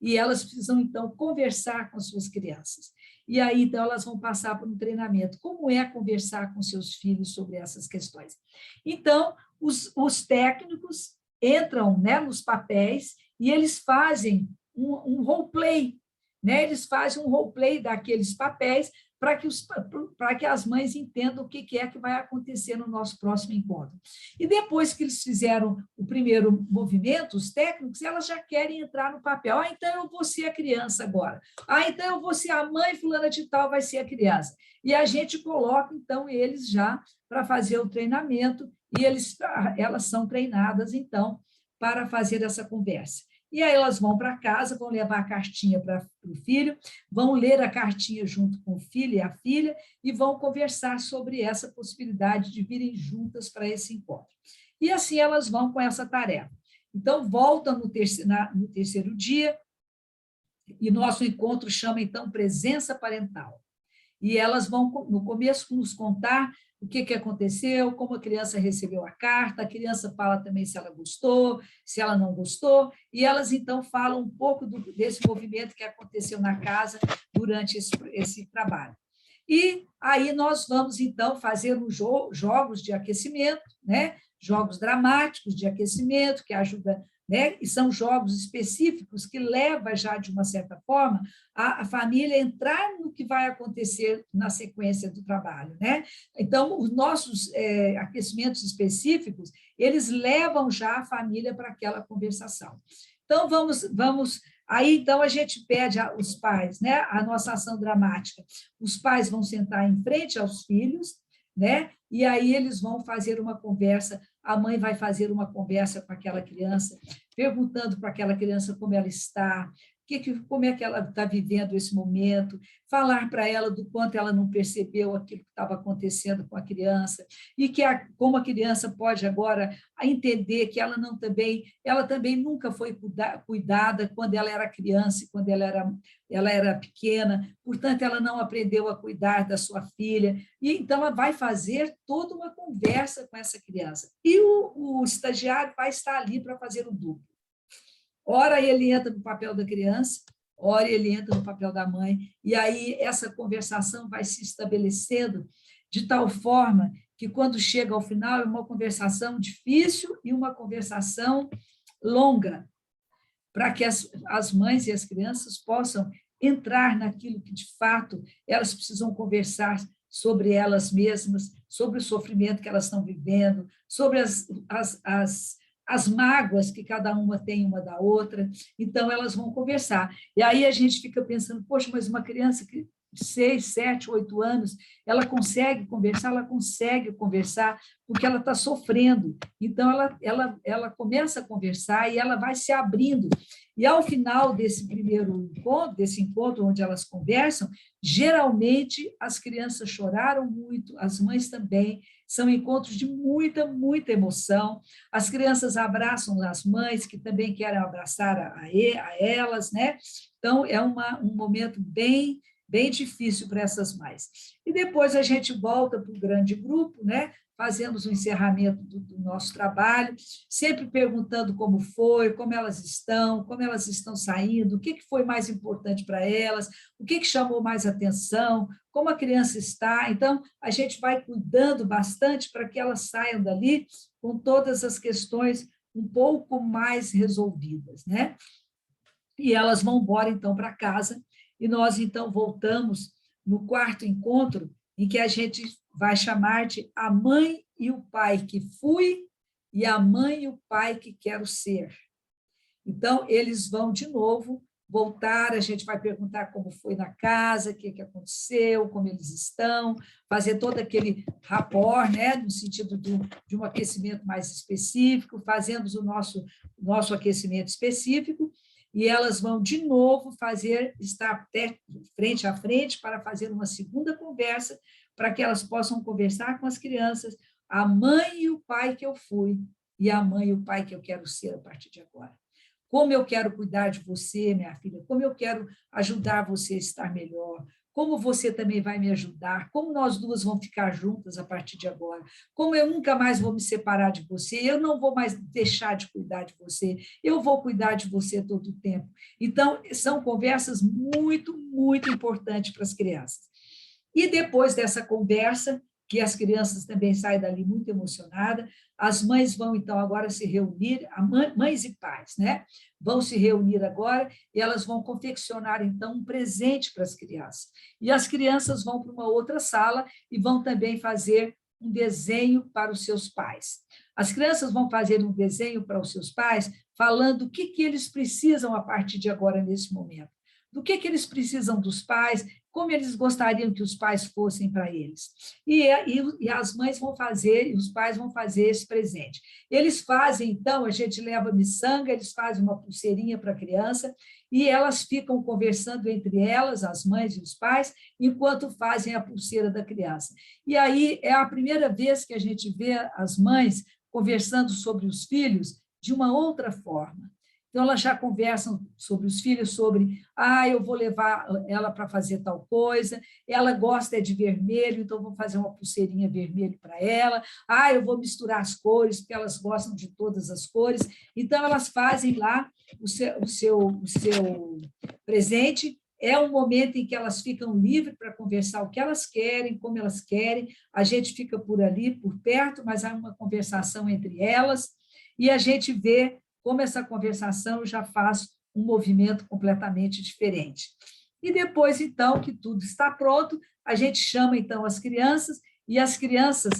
e elas precisam, então, conversar com as suas crianças. E aí, então, elas vão passar por um treinamento. Como é conversar com seus filhos sobre essas questões? Então, os técnicos entram, né, nos papéis e eles fazem um roleplay, né? Eles fazem um roleplay daqueles papéis para que as mães entendam o que é que vai acontecer no nosso próximo encontro. E depois que eles fizeram o primeiro movimento, os técnicos, elas já querem entrar no papel. Ah, então eu vou ser a criança agora. Ah, então eu vou ser a mãe fulana de tal, vai ser a criança. E a gente coloca, então, eles já para fazer o treinamento e elas são treinadas, então, para fazer essa conversa. E aí elas vão para casa, vão levar a cartinha para o filho, vão ler a cartinha junto com o filho e a filha e vão conversar sobre essa possibilidade de virem juntas para esse encontro. E assim elas vão com essa tarefa. Então, voltam no terceiro dia e nosso encontro chama, então, presença parental. E elas vão, no começo, nos contar o que aconteceu, como a criança recebeu a carta, a criança fala também se ela gostou, se ela não gostou, e elas, então, falam um pouco desse movimento que aconteceu na casa durante esse trabalho. E aí nós vamos, então, fazer jogos de aquecimento, né? Jogos dramáticos de aquecimento, que ajudam, né? E são jogos específicos que levam já, de uma certa forma, a família a entrar no que vai acontecer na sequência do trabalho, né? Então, os nossos aquecimentos específicos, eles levam já a família para aquela conversação. Então, vamos Aí, então, a gente pede aos pais, né, a nossa ação dramática. Os pais vão sentar em frente aos filhos, né, e aí eles vão fazer uma conversa, a mãe vai fazer uma conversa com aquela criança, perguntando para aquela criança como ela está, como é que ela está vivendo esse momento, falar para ela do quanto ela não percebeu aquilo que estava acontecendo com a criança, e como a criança pode agora entender que ela também nunca foi cuidada quando ela era criança, quando ela era pequena, portanto, ela não aprendeu a cuidar da sua filha, e então ela vai fazer toda uma conversa com essa criança. E o estagiário vai estar ali para fazer o duplo. Ora ele entra no papel da criança, ora ele entra no papel da mãe, e aí essa conversação vai se estabelecendo de tal forma que, quando chega ao final, é uma conversação difícil e uma conversação longa, para que as mães e as crianças possam entrar naquilo que, de fato, elas precisam conversar sobre elas mesmas, sobre o sofrimento que elas estão vivendo, sobre as mágoas que cada uma tem uma da outra. Então, elas vão conversar. E aí a gente fica pensando, poxa, mas uma criança que 6, 7, 8 anos, ela consegue conversar porque ela está sofrendo. Então, ela começa a conversar e ela vai se abrindo. E, ao final desse primeiro encontro, desse encontro onde elas conversam, geralmente as crianças choraram muito, as mães também, são encontros de muita, muita emoção. As crianças abraçam as mães, que também querem abraçar a elas, né? Então, é um momento bem difícil para essas mães. E depois a gente volta para o grande grupo, né? Fazemos o encerramento do nosso trabalho, sempre perguntando como foi, como elas estão saindo, o que foi mais importante para elas, o que chamou mais atenção, como a criança está. Então, a gente vai cuidando bastante para que elas saiam dali com todas as questões um pouco mais resolvidas, né? E elas vão embora, então, para casa, e nós, então, voltamos no quarto encontro, em que a gente vai chamar de a mãe e o pai que fui e a mãe e o pai que quero ser. Então, eles vão, de novo, voltar, a gente vai perguntar como foi na casa, o que aconteceu, como eles estão, fazer todo aquele rapport, né, no sentido de um aquecimento mais específico, fazemos o nosso aquecimento específico, e elas vão, de novo, estar até frente a frente para fazer uma segunda conversa, para que elas possam conversar com as crianças, a mãe e o pai que eu fui, e a mãe e o pai que eu quero ser a partir de agora. Como eu quero cuidar de você, minha filha, como eu quero ajudar você a estar melhor, como você também vai me ajudar, como nós duas vamos ficar juntas a partir de agora, como eu nunca mais vou me separar de você, eu não vou mais deixar de cuidar de você, eu vou cuidar de você todo o tempo. Então, são conversas muito, muito importantes para as crianças. E depois dessa conversa, que as crianças também saem dali muito emocionadas, as mães vão, então, agora se reunir, mães e pais, né? Vão se reunir agora e elas vão confeccionar, então, um presente para as crianças. E as crianças vão para uma outra sala e vão também fazer um desenho para os seus pais. As crianças vão fazer um desenho para os seus pais, falando o que eles precisam a partir de agora, nesse momento. Do que eles precisam dos pais, como eles gostariam que os pais fossem para eles. E as mães vão fazer, e os pais vão fazer esse presente. Eles fazem, então, a gente leva miçanga, eles fazem uma pulseirinha para a criança, e elas ficam conversando entre elas, as mães e os pais, enquanto fazem a pulseira da criança. E aí é a primeira vez que a gente vê as mães conversando sobre os filhos de uma outra forma. Então, elas já conversam sobre os filhos, sobre, eu vou levar ela para fazer tal coisa, ela gosta de vermelho, então vou fazer uma pulseirinha vermelha para ela, eu vou misturar as cores, porque elas gostam de todas as cores. Então, elas fazem lá o seu presente, é um momento em que elas ficam livres para conversar o que elas querem, como elas querem, a gente fica por ali, por perto, mas há uma conversação entre elas, e a gente vê como essa conversação já faz um movimento completamente diferente. E depois, então, que tudo está pronto, a gente chama, então, as crianças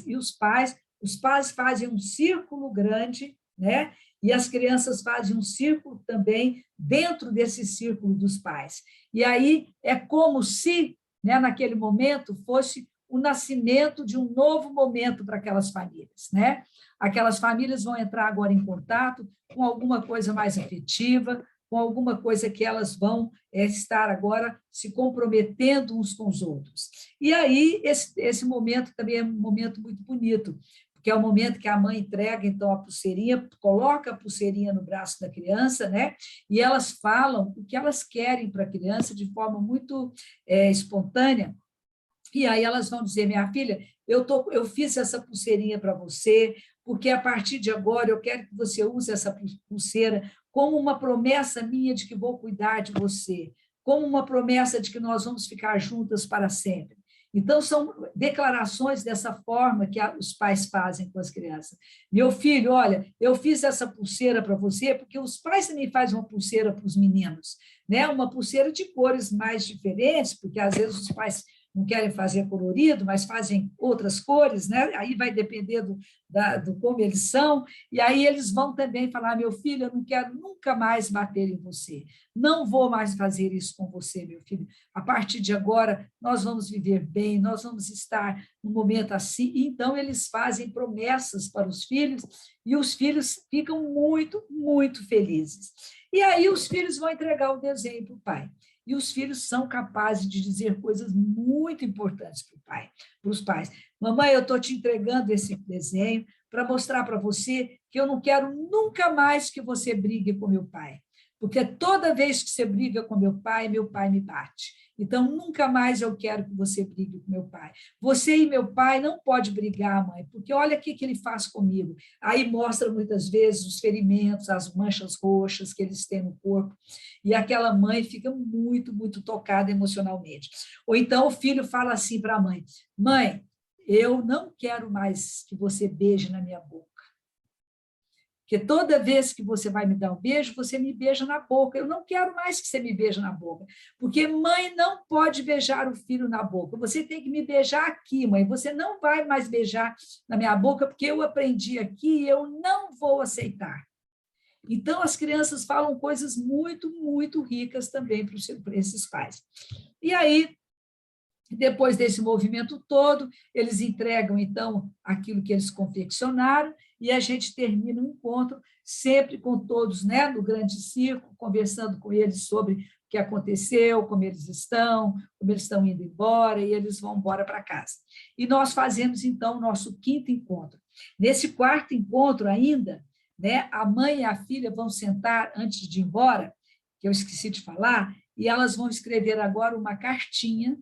e os pais fazem um círculo grande, né? e as crianças fazem um círculo também dentro desse círculo dos pais. E aí é como se, né, naquele momento, fosse o nascimento de um novo momento para aquelas famílias, né? Aquelas famílias vão entrar agora em contato com alguma coisa mais afetiva, com alguma coisa que elas vão estar agora se comprometendo uns com os outros. E aí, esse momento também é um momento muito bonito, porque é o momento que a mãe entrega, então, a pulseirinha, coloca a pulseirinha no braço da criança, né? E elas falam o que elas querem para a criança de forma muito espontânea. E aí elas vão dizer, minha filha, eu fiz essa pulseirinha para você, porque a partir de agora eu quero que você use essa pulseira como uma promessa minha de que vou cuidar de você, como uma promessa de que nós vamos ficar juntas para sempre. Então, são declarações dessa forma que os pais fazem com as crianças. Meu filho, olha, eu fiz essa pulseira para você, porque os pais também fazem uma pulseira para os meninos, né? Uma pulseira de cores mais diferentes, porque às vezes os pais não querem fazer colorido, mas fazem outras cores, né? Aí vai depender do como eles são, e aí eles vão também falar, meu filho, eu não quero nunca mais bater em você, não vou mais fazer isso com você, meu filho, a partir de agora nós vamos viver bem, nós vamos estar num momento assim, então eles fazem promessas para os filhos, e os filhos ficam muito, muito felizes. E aí os filhos vão entregar o desenho para o pai. E os filhos são capazes de dizer coisas muito importantes para o pai, para os pais. Mamãe, eu estou te entregando esse desenho para mostrar para você que eu não quero nunca mais que você brigue com meu pai, porque toda vez que você briga com meu pai me bate. Então, nunca mais eu quero que você brigue com meu pai. Você e meu pai não pode brigar, mãe, porque olha o que ele faz comigo. Aí mostra muitas vezes os ferimentos, as manchas roxas que eles têm no corpo, e aquela mãe fica muito, muito tocada emocionalmente. Ou então o filho fala assim para a mãe, mãe, eu não quero mais que você beije na minha boca. Porque toda vez que você vai me dar um beijo, você me beija na boca. Eu não quero mais que você me beije na boca. Porque mãe não pode beijar o filho na boca. Você tem que me beijar aqui, mãe. Você não vai mais beijar na minha boca, porque eu aprendi aqui e eu não vou aceitar. Então, as crianças falam coisas muito, muito ricas também para esses pais. E aí, depois desse movimento todo, eles entregam, então, aquilo que eles confeccionaram e a gente termina o encontro sempre com todos, né, no grande círculo, conversando com eles sobre o que aconteceu, como eles estão indo embora, e eles vão embora para casa. E nós fazemos, então, o nosso quinto encontro. Nesse quarto encontro ainda, né, a mãe e a filha vão sentar antes de ir embora, que eu esqueci de falar, e elas vão escrever agora uma cartinha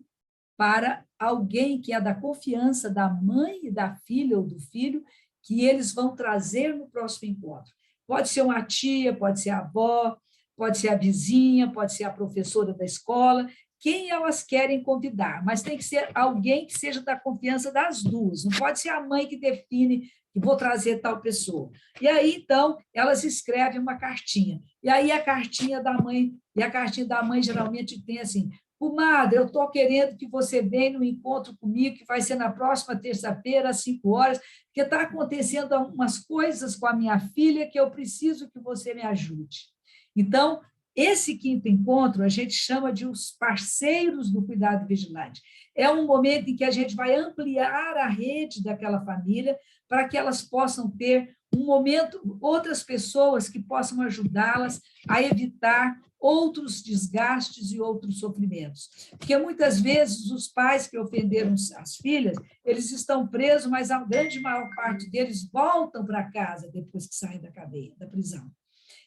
para alguém que é da confiança da mãe e da filha ou do filho, que eles vão trazer no próximo encontro. Pode ser uma tia, pode ser a avó, pode ser a vizinha, pode ser a professora da escola, quem elas querem convidar, mas tem que ser alguém que seja da confiança das duas, não pode ser a mãe que define que vou trazer tal pessoa. E aí, então, elas escrevem uma cartinha. E aí a cartinha da mãe geralmente tem assim, comadre, eu estou querendo que você venha no encontro comigo, que vai ser na próxima terça-feira, às 5 horas, porque está acontecendo algumas coisas com a minha filha que eu preciso que você me ajude. Então, esse quinto encontro a gente chama de os parceiros do cuidado vigilante. É um momento em que a gente vai ampliar a rede daquela família para que elas possam ter um momento, outras pessoas que possam ajudá-las a evitar outros desgastes e outros sofrimentos. Porque muitas vezes os pais que ofenderam as filhas, eles estão presos, mas a grande maior parte deles voltam para casa depois que saem da cadeia, da prisão.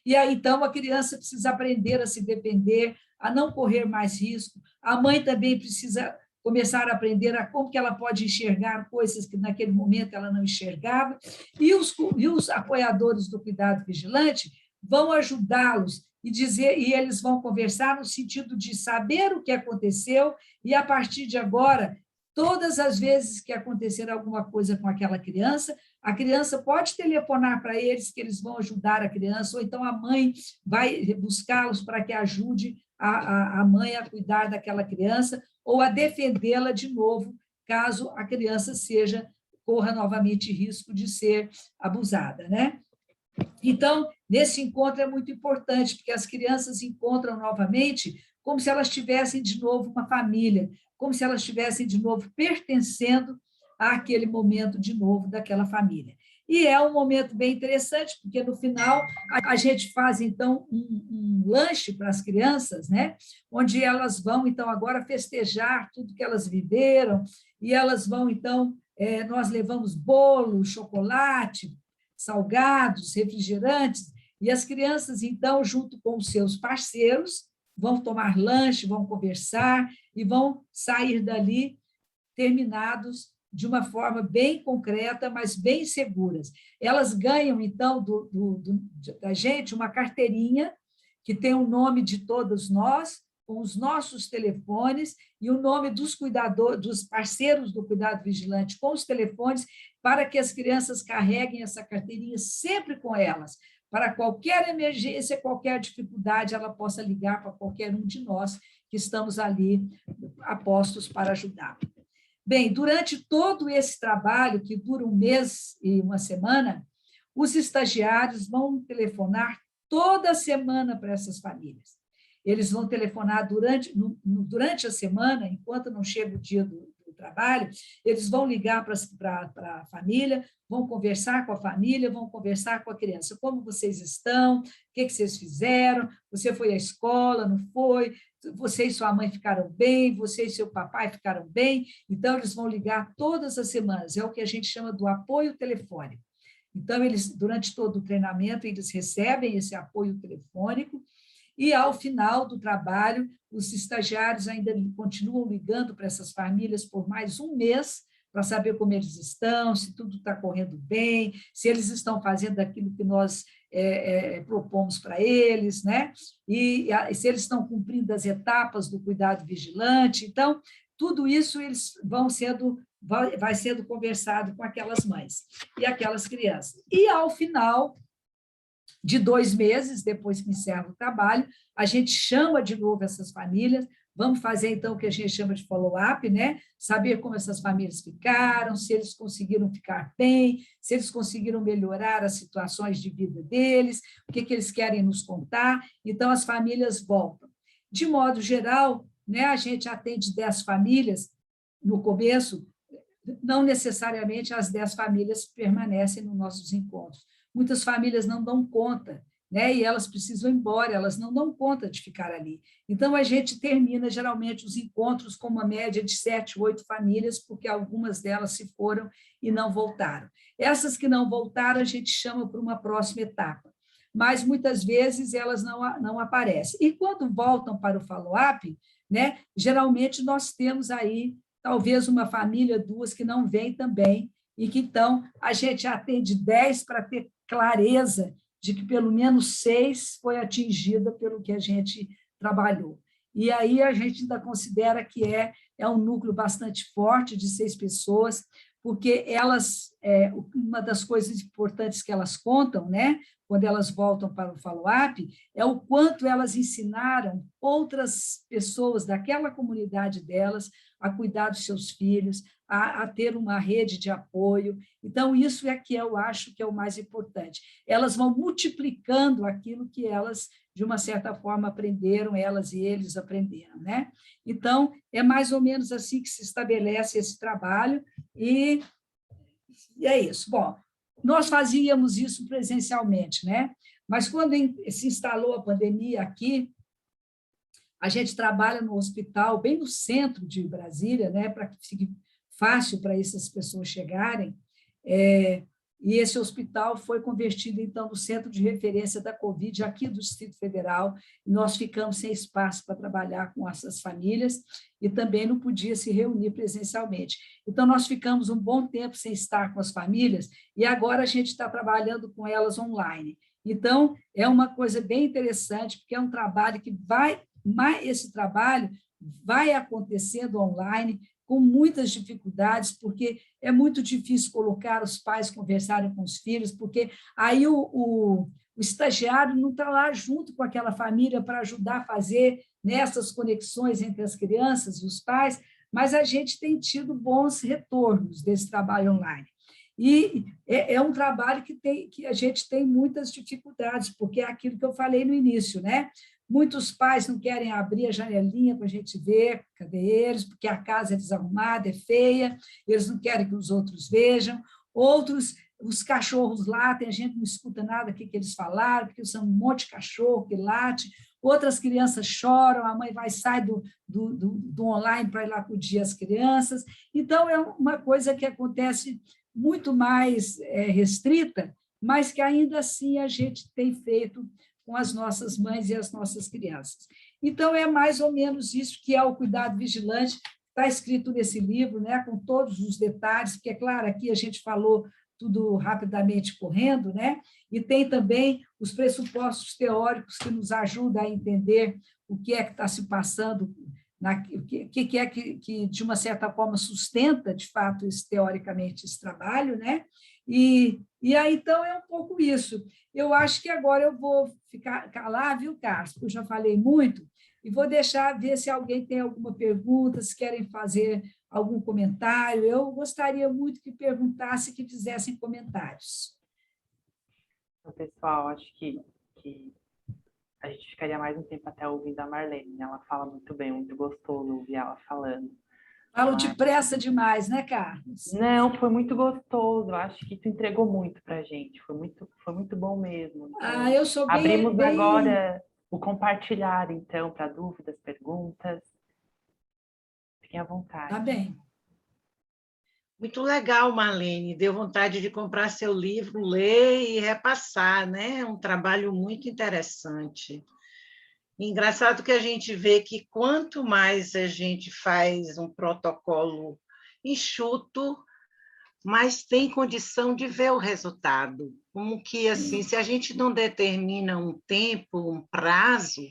E aí, então, a criança precisa aprender a se defender, a não correr mais risco. A mãe também precisa começar a aprender a como que ela pode enxergar coisas que naquele momento ela não enxergava. E os apoiadores do cuidado vigilante vão ajudá-los e eles vão conversar no sentido de saber o que aconteceu e, a partir de agora, todas as vezes que acontecer alguma coisa com aquela criança, a criança pode telefonar para eles, que eles vão ajudar a criança, ou então a mãe vai buscá-los para que ajude a mãe a cuidar daquela criança ou a defendê-la de novo, caso a criança corra novamente risco de ser abusada, né? Então, Nesse encontro é muito importante, porque as crianças encontram novamente como se elas tivessem de novo uma família, como se elas estivessem de novo pertencendo àquele momento de novo daquela família. E é um momento bem interessante, porque no final a gente faz, então, um lanche para as crianças, né? Onde elas vão, então, agora festejar tudo que elas viveram, e elas vão, então, nós levamos bolo, chocolate, salgados, refrigerantes, e as crianças, então, junto com os seus parceiros, vão tomar lanche, vão conversar e vão sair dali terminados de uma forma bem concreta, mas bem seguras. Elas ganham, então, da gente uma carteirinha que tem o nome de todos nós, com os nossos telefones e o nome dos cuidadores, dos parceiros do cuidado vigilante com os telefones, para que as crianças carreguem essa carteirinha sempre com elas, para qualquer emergência, qualquer dificuldade, ela possa ligar para qualquer um de nós que estamos ali apostos para ajudar. Bem, durante todo esse trabalho, que dura um mês e uma semana, os estagiários vão telefonar toda semana para essas famílias. Eles vão telefonar durante a semana, enquanto não chega o dia do trabalho, eles vão ligar para a família, vão conversar com a família, vão conversar com a criança. Como vocês estão? O que vocês fizeram? Você foi à escola? Não foi? Você e sua mãe ficaram bem? Você e seu papai ficaram bem? Então, eles vão ligar todas as semanas. É o que a gente chama do apoio telefônico. Então, eles, durante todo o treinamento, eles recebem esse apoio telefônico e, ao final do trabalho, os estagiários ainda continuam ligando para essas famílias por mais um mês, para saber como eles estão, se tudo está correndo bem, se eles estão fazendo aquilo que nós propomos para eles, né? E se eles estão cumprindo as etapas do cuidado vigilante. Então, tudo isso eles vai sendo conversado com aquelas mães e aquelas crianças. E, ao final de 2 meses, depois que encerra o trabalho, a gente chama de novo essas famílias, vamos fazer, então, o que a gente chama de follow-up, né? Saber como essas famílias ficaram, se eles conseguiram ficar bem, se eles conseguiram melhorar as situações de vida deles, o que eles querem nos contar. Então, as famílias voltam. De modo geral, né, a gente atende 10 famílias no começo, não necessariamente as 10 famílias permanecem nos nossos encontros. Muitas famílias não dão conta, né? E elas precisam ir embora, elas não dão conta de ficar ali. Então, a gente termina, geralmente, os encontros com uma média de 7, 8 famílias, porque algumas delas se foram e não voltaram. Essas que não voltaram, a gente chama para uma próxima etapa, mas, muitas vezes, elas não aparecem. E, quando voltam para o follow-up, né, geralmente, nós temos aí, talvez, uma família, 2, que não vêm também, e que, então, a gente atende 10 para ter clareza de que pelo menos 6 foi atingida pelo que a gente trabalhou. E aí a gente ainda considera que é um núcleo bastante forte de 6 pessoas, porque elas, uma das coisas importantes que elas contam, né, quando elas voltam para o follow-up, é o quanto elas ensinaram outras pessoas daquela comunidade delas a cuidar dos seus filhos, a ter uma rede de apoio. Então, isso é que eu acho que é o mais importante. Elas vão multiplicando aquilo que elas, de uma certa forma, aprenderam, elas e eles aprenderam, né? Então, é mais ou menos assim que se estabelece esse trabalho, e é isso. Bom, nós fazíamos isso presencialmente, né? Mas, quando se instalou a pandemia aqui, a gente trabalha no hospital, bem no centro de Brasília, né, para que fique fácil para essas pessoas chegarem, e esse hospital foi convertido, então, no centro de referência da Covid, aqui do Distrito Federal, e nós ficamos sem espaço para trabalhar com essas famílias, e também não podia se reunir presencialmente. Então, nós ficamos um bom tempo sem estar com as famílias, e agora a gente está trabalhando com elas online. Então, é uma coisa bem interessante, porque é um trabalho que esse trabalho vai acontecendo online, com muitas dificuldades, porque é muito difícil colocar os pais conversarem com os filhos, porque aí o estagiário não está lá junto com aquela família para ajudar a fazer nessas conexões entre as crianças e os pais, mas a gente tem tido bons retornos desse trabalho online. E é um trabalho que a gente tem muitas dificuldades, porque é aquilo que eu falei no início, né? Muitos pais não querem abrir a janelinha para a gente ver, cadê eles, porque a casa é desarrumada, é feia, eles não querem que os outros vejam. Outros, os cachorros latem, a gente não escuta nada que eles falaram, porque são um monte de cachorro que late. Outras crianças choram, a mãe sai do online para ir lá acudir as crianças. Então, é uma coisa que acontece muito mais restrita, mas que ainda assim a gente tem feito com as nossas mães e as nossas crianças. Então, é mais ou menos isso que é o cuidado vigilante, está escrito nesse livro, né, com todos os detalhes, porque, é claro, aqui a gente falou tudo rapidamente correndo, né? E tem também os pressupostos teóricos que nos ajudam a entender o que é que está se passando, o que é que, de uma certa forma, sustenta, de fato, teoricamente, esse trabalho, né? E aí, então, é um pouco isso. Eu acho que agora eu vou ficar calar, viu, Carlos? Porque eu já falei muito, e vou deixar ver se alguém tem alguma pergunta, se querem fazer algum comentário. Eu gostaria muito que perguntasse, que fizessem comentários. Então, pessoal, acho que a gente ficaria mais um tempo até ouvindo a Marlene, né? Ela fala muito bem, muito gostoso ouvir ela falando. Falo depressa demais, né, Carlos? Não, foi muito gostoso. Acho que tu entregou muito para a gente. Foi muito bom mesmo. Então, eu sou abrimos agora o compartilhar, então, para dúvidas, perguntas. Fiquem à vontade. Tá bem. Muito legal, Marlene. Deu vontade de comprar seu livro, ler e repassar, né? É um trabalho muito interessante. Engraçado que a gente vê que quanto mais a gente faz um protocolo enxuto, mais tem condição de ver o resultado. Como que, assim, se a gente não determina um tempo, um prazo,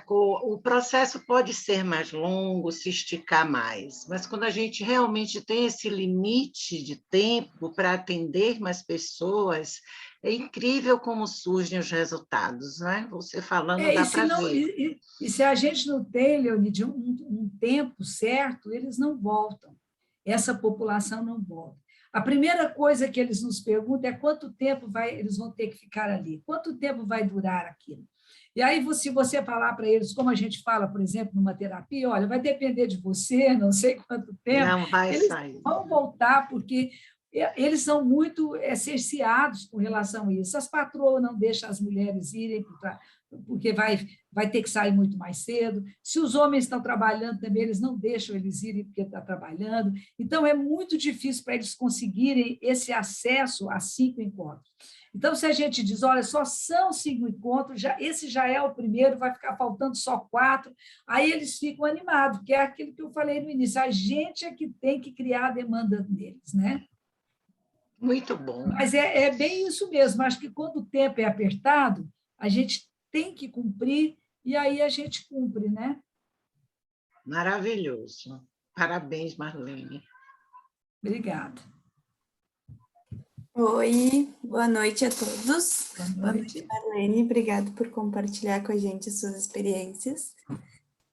o processo pode ser mais longo, se esticar mais, mas quando a gente realmente tem esse limite de tempo para atender mais pessoas, é incrível como surgem os resultados, né? Você falando dá para ver. E se a gente não tem, Leonide, um tempo certo, eles não voltam. Essa população não volta. A primeira coisa que eles nos perguntam é quanto tempo eles vão ter que ficar ali, quanto tempo vai durar aquilo. E aí, se você falar para eles, como a gente fala, por exemplo, numa terapia, olha, vai depender de você, não sei quanto tempo, não vai eles sair. Vão voltar, porque eles são muito cerceados com relação a isso. As patroas não deixam as mulheres irem, porque vai ter que sair muito mais cedo. Se os homens estão trabalhando também, eles não deixam eles irem porque estão trabalhando. Então, é muito difícil para eles conseguirem esse acesso a 5 encontros. Então, se a gente diz, olha, só são 5 encontros, esse já é o primeiro, vai ficar faltando só 4, aí eles ficam animados, que é aquilo que eu falei no início, a gente é que tem que criar a demanda deles, né? Muito bom. Mas é bem isso mesmo, acho que quando o tempo é apertado, a gente tem que cumprir, e aí a gente cumpre, né? Maravilhoso. Parabéns, Marlene. Obrigada. Oi, boa noite a todos. Boa noite, Marlene. Obrigada por compartilhar com a gente as suas experiências.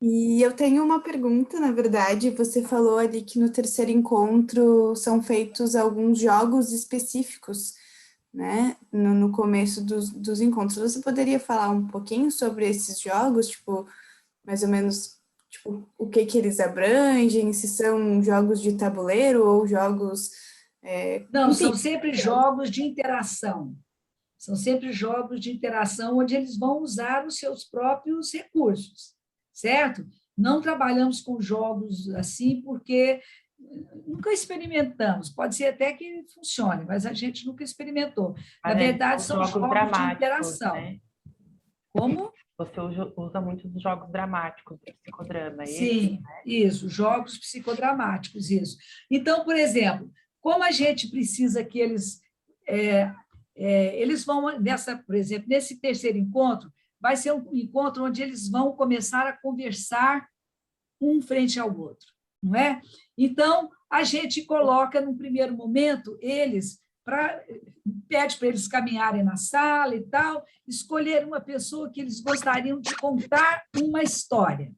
E eu tenho uma pergunta, na verdade. Você falou ali que no terceiro encontro são feitos alguns jogos específicos, né? No começo dos encontros. Você poderia falar um pouquinho sobre esses jogos? Tipo, mais ou menos, tipo, o que eles abrangem? Se são jogos de tabuleiro ou jogos... Não, são sempre jogos de interação. São sempre jogos de interação onde eles vão usar os seus próprios recursos, certo? Não trabalhamos com jogos assim porque nunca experimentamos. Pode ser até que funcione, mas a gente nunca experimentou. Na verdade, são jogos de interação. Né? Como? Você usa muito os jogos dramáticos, do psicodrama, Sim, né? Isso, jogos psicodramáticos, isso. Então, por exemplo, como a gente precisa que eles vão por exemplo, nesse terceiro encontro, vai ser um encontro onde eles vão começar a conversar um frente ao outro, não é? Então, a gente coloca, num primeiro momento, pede para eles caminharem na sala e tal, escolher uma pessoa que eles gostariam de contar uma história.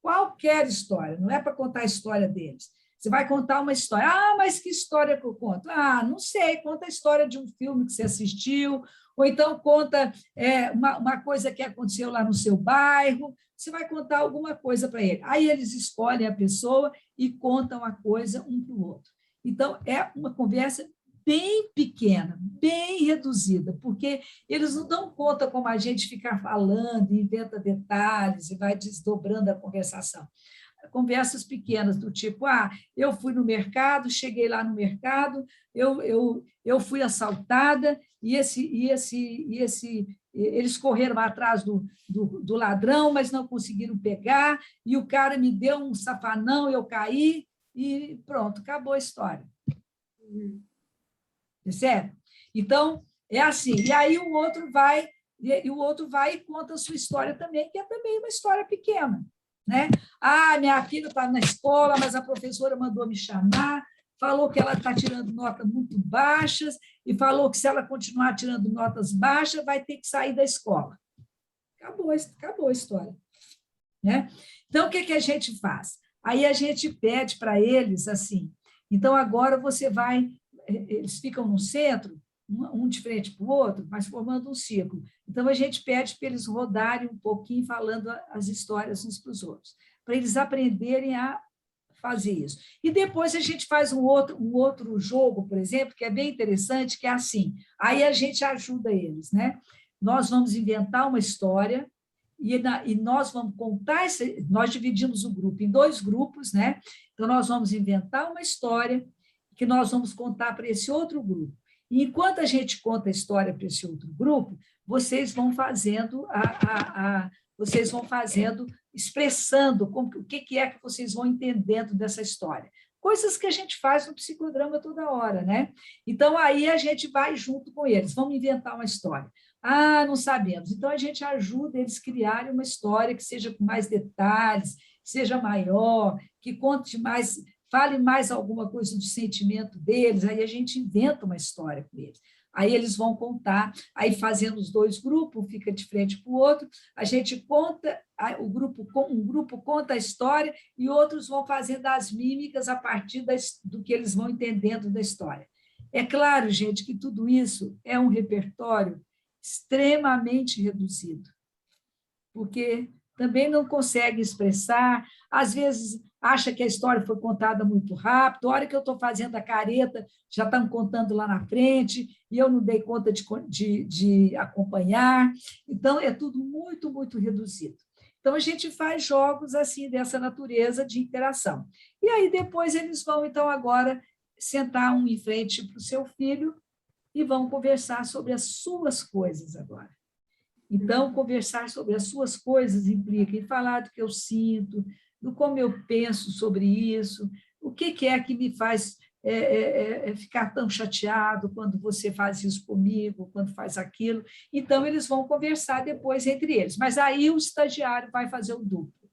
Qualquer história, não é para contar a história deles. Você vai contar uma história. Ah, mas que história que eu conto? Ah, não sei, conta a história de um filme que você assistiu, ou então conta uma coisa que aconteceu lá no seu bairro. Você vai contar alguma coisa para ele. Aí eles escolhem a pessoa e contam a coisa um para o outro. Então, é uma conversa bem pequena, bem reduzida, porque eles não dão conta como a gente ficar falando, inventa detalhes e vai desdobrando a conversação. Conversas pequenas, do tipo, eu fui no mercado, cheguei lá no mercado, eu fui assaltada e eles correram atrás do ladrão, mas não conseguiram pegar, e o cara me deu um safanão, eu caí, e pronto, acabou a história. Percebe? Então, é assim. E aí o outro vai e conta a sua história também, que é também uma história pequena. Né? Minha filha está na escola, mas a professora mandou me chamar, falou que ela está tirando notas muito baixas e falou que se ela continuar tirando notas baixas, vai ter que sair da escola. Acabou a história. Né? Então, o que a gente faz? Aí a gente pede para eles assim, então agora você vai, eles ficam no centro, um de frente para o outro, mas formando um círculo. Então, a gente pede para eles rodarem um pouquinho, falando as histórias uns para os outros, para eles aprenderem a fazer isso. E depois a gente faz um outro jogo, por exemplo, que é bem interessante, que é assim, aí a gente ajuda eles. Né? Nós vamos inventar uma história, e nós vamos contar, nós dividimos o grupo em 2 grupos, né? Então, nós vamos inventar uma história que nós vamos contar para esse outro grupo. E enquanto a gente conta a história para esse outro grupo, vocês vão fazendo, expressando o que é que vocês vão entendendo dessa história. Coisas que a gente faz no psicodrama toda hora, né? Então, aí a gente vai junto com eles, vamos inventar uma história. Não sabemos. Então, a gente ajuda eles a criarem uma história que seja com mais detalhes, que seja maior, que conte mais, fale mais alguma coisa do sentimento deles, aí a gente inventa uma história com eles. Aí eles vão contar, aí fazendo os 2 grupos, um fica de frente para o outro, a gente conta, um grupo conta a história e outros vão fazendo as mímicas a partir do que eles vão entendendo da história. É claro, gente, que tudo isso é um repertório extremamente reduzido, porque também não consegue expressar, às vezes acha que a história foi contada muito rápido, a hora que eu estou fazendo a careta, já estão contando lá na frente, e eu não dei conta de acompanhar, então é tudo muito, muito reduzido. Então, a gente faz jogos assim, dessa natureza de interação. E aí, depois, eles vão, então, agora, sentar um em frente para o seu filho e vão conversar sobre as suas coisas agora. Então, conversar sobre as suas coisas implica em falar do que eu sinto, do como eu penso sobre isso, o que é que me faz ficar tão chateado quando você faz isso comigo, quando faz aquilo. Então, eles vão conversar depois entre eles. Mas aí o estagiário vai fazer o duplo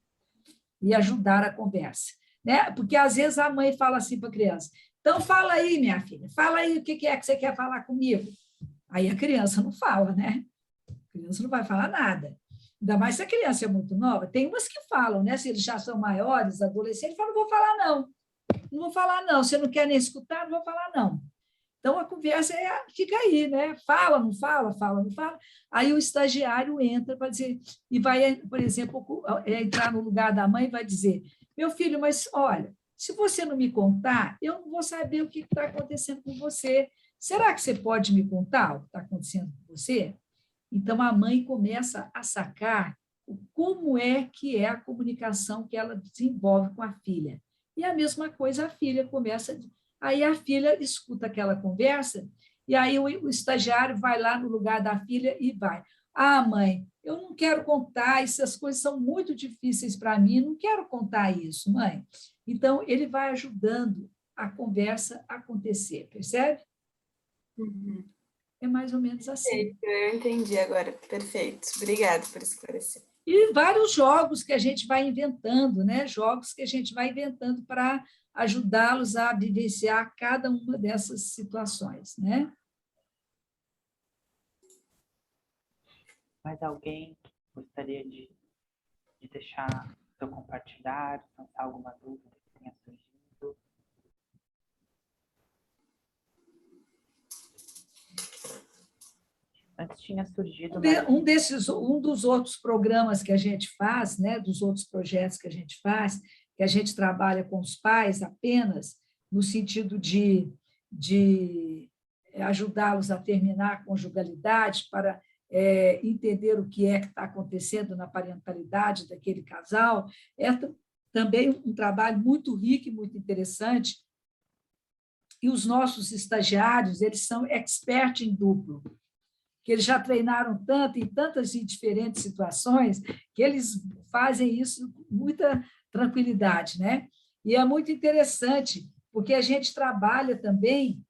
e ajudar a conversa. Né? Porque, às vezes, a mãe fala assim para a criança, então, fala aí, minha filha, fala aí o que é que você quer falar comigo. Aí a criança não fala, né? A criança não vai falar nada. Ainda mais se a criança é muito nova. Tem umas que falam, né? Se eles já são maiores, adolescentes, falam, não vou falar, não. Não vou falar, não. Você não quer nem escutar, não vou falar, não. Então, a conversa fica aí, né? Fala, não fala, fala, não fala. Aí o estagiário entra para dizer, e vai, por exemplo, entrar no lugar da mãe e vai dizer, meu filho, mas olha, se você não me contar, eu não vou saber o que está acontecendo com você. Será que você pode me contar o que está acontecendo com você? Então, a mãe começa a sacar como é que é a comunicação que ela desenvolve com a filha. E a mesma coisa a filha começa. Aí a filha escuta aquela conversa, e aí o estagiário vai lá no lugar da filha e vai. Mãe, eu não quero contar, essas coisas são muito difíceis para mim, não quero contar isso, mãe. Então, ele vai ajudando a conversa a acontecer, percebe? Uhum. É mais ou menos assim. Eu entendi agora, perfeito. Obrigada por esclarecer. E vários jogos que a gente vai inventando, né? Jogos que a gente vai inventando para ajudá-los a vivenciar cada uma dessas situações, né? Mais alguém gostaria de deixar seu compartilhar, lançar alguma dúvida que tenha surgido? Antes tinha surgido... Um dos outros programas que a gente faz, né, dos outros projetos que a gente faz, que a gente trabalha com os pais apenas no sentido de ajudá-los a terminar a conjugalidade, para entender o que é que está acontecendo na parentalidade daquele casal, é também um trabalho muito rico e muito interessante. E os nossos estagiários, eles são expert em duplo, que eles já treinaram tanto em tantas e diferentes situações, que eles fazem isso com muita tranquilidade, né? E é muito interessante, porque a gente trabalha também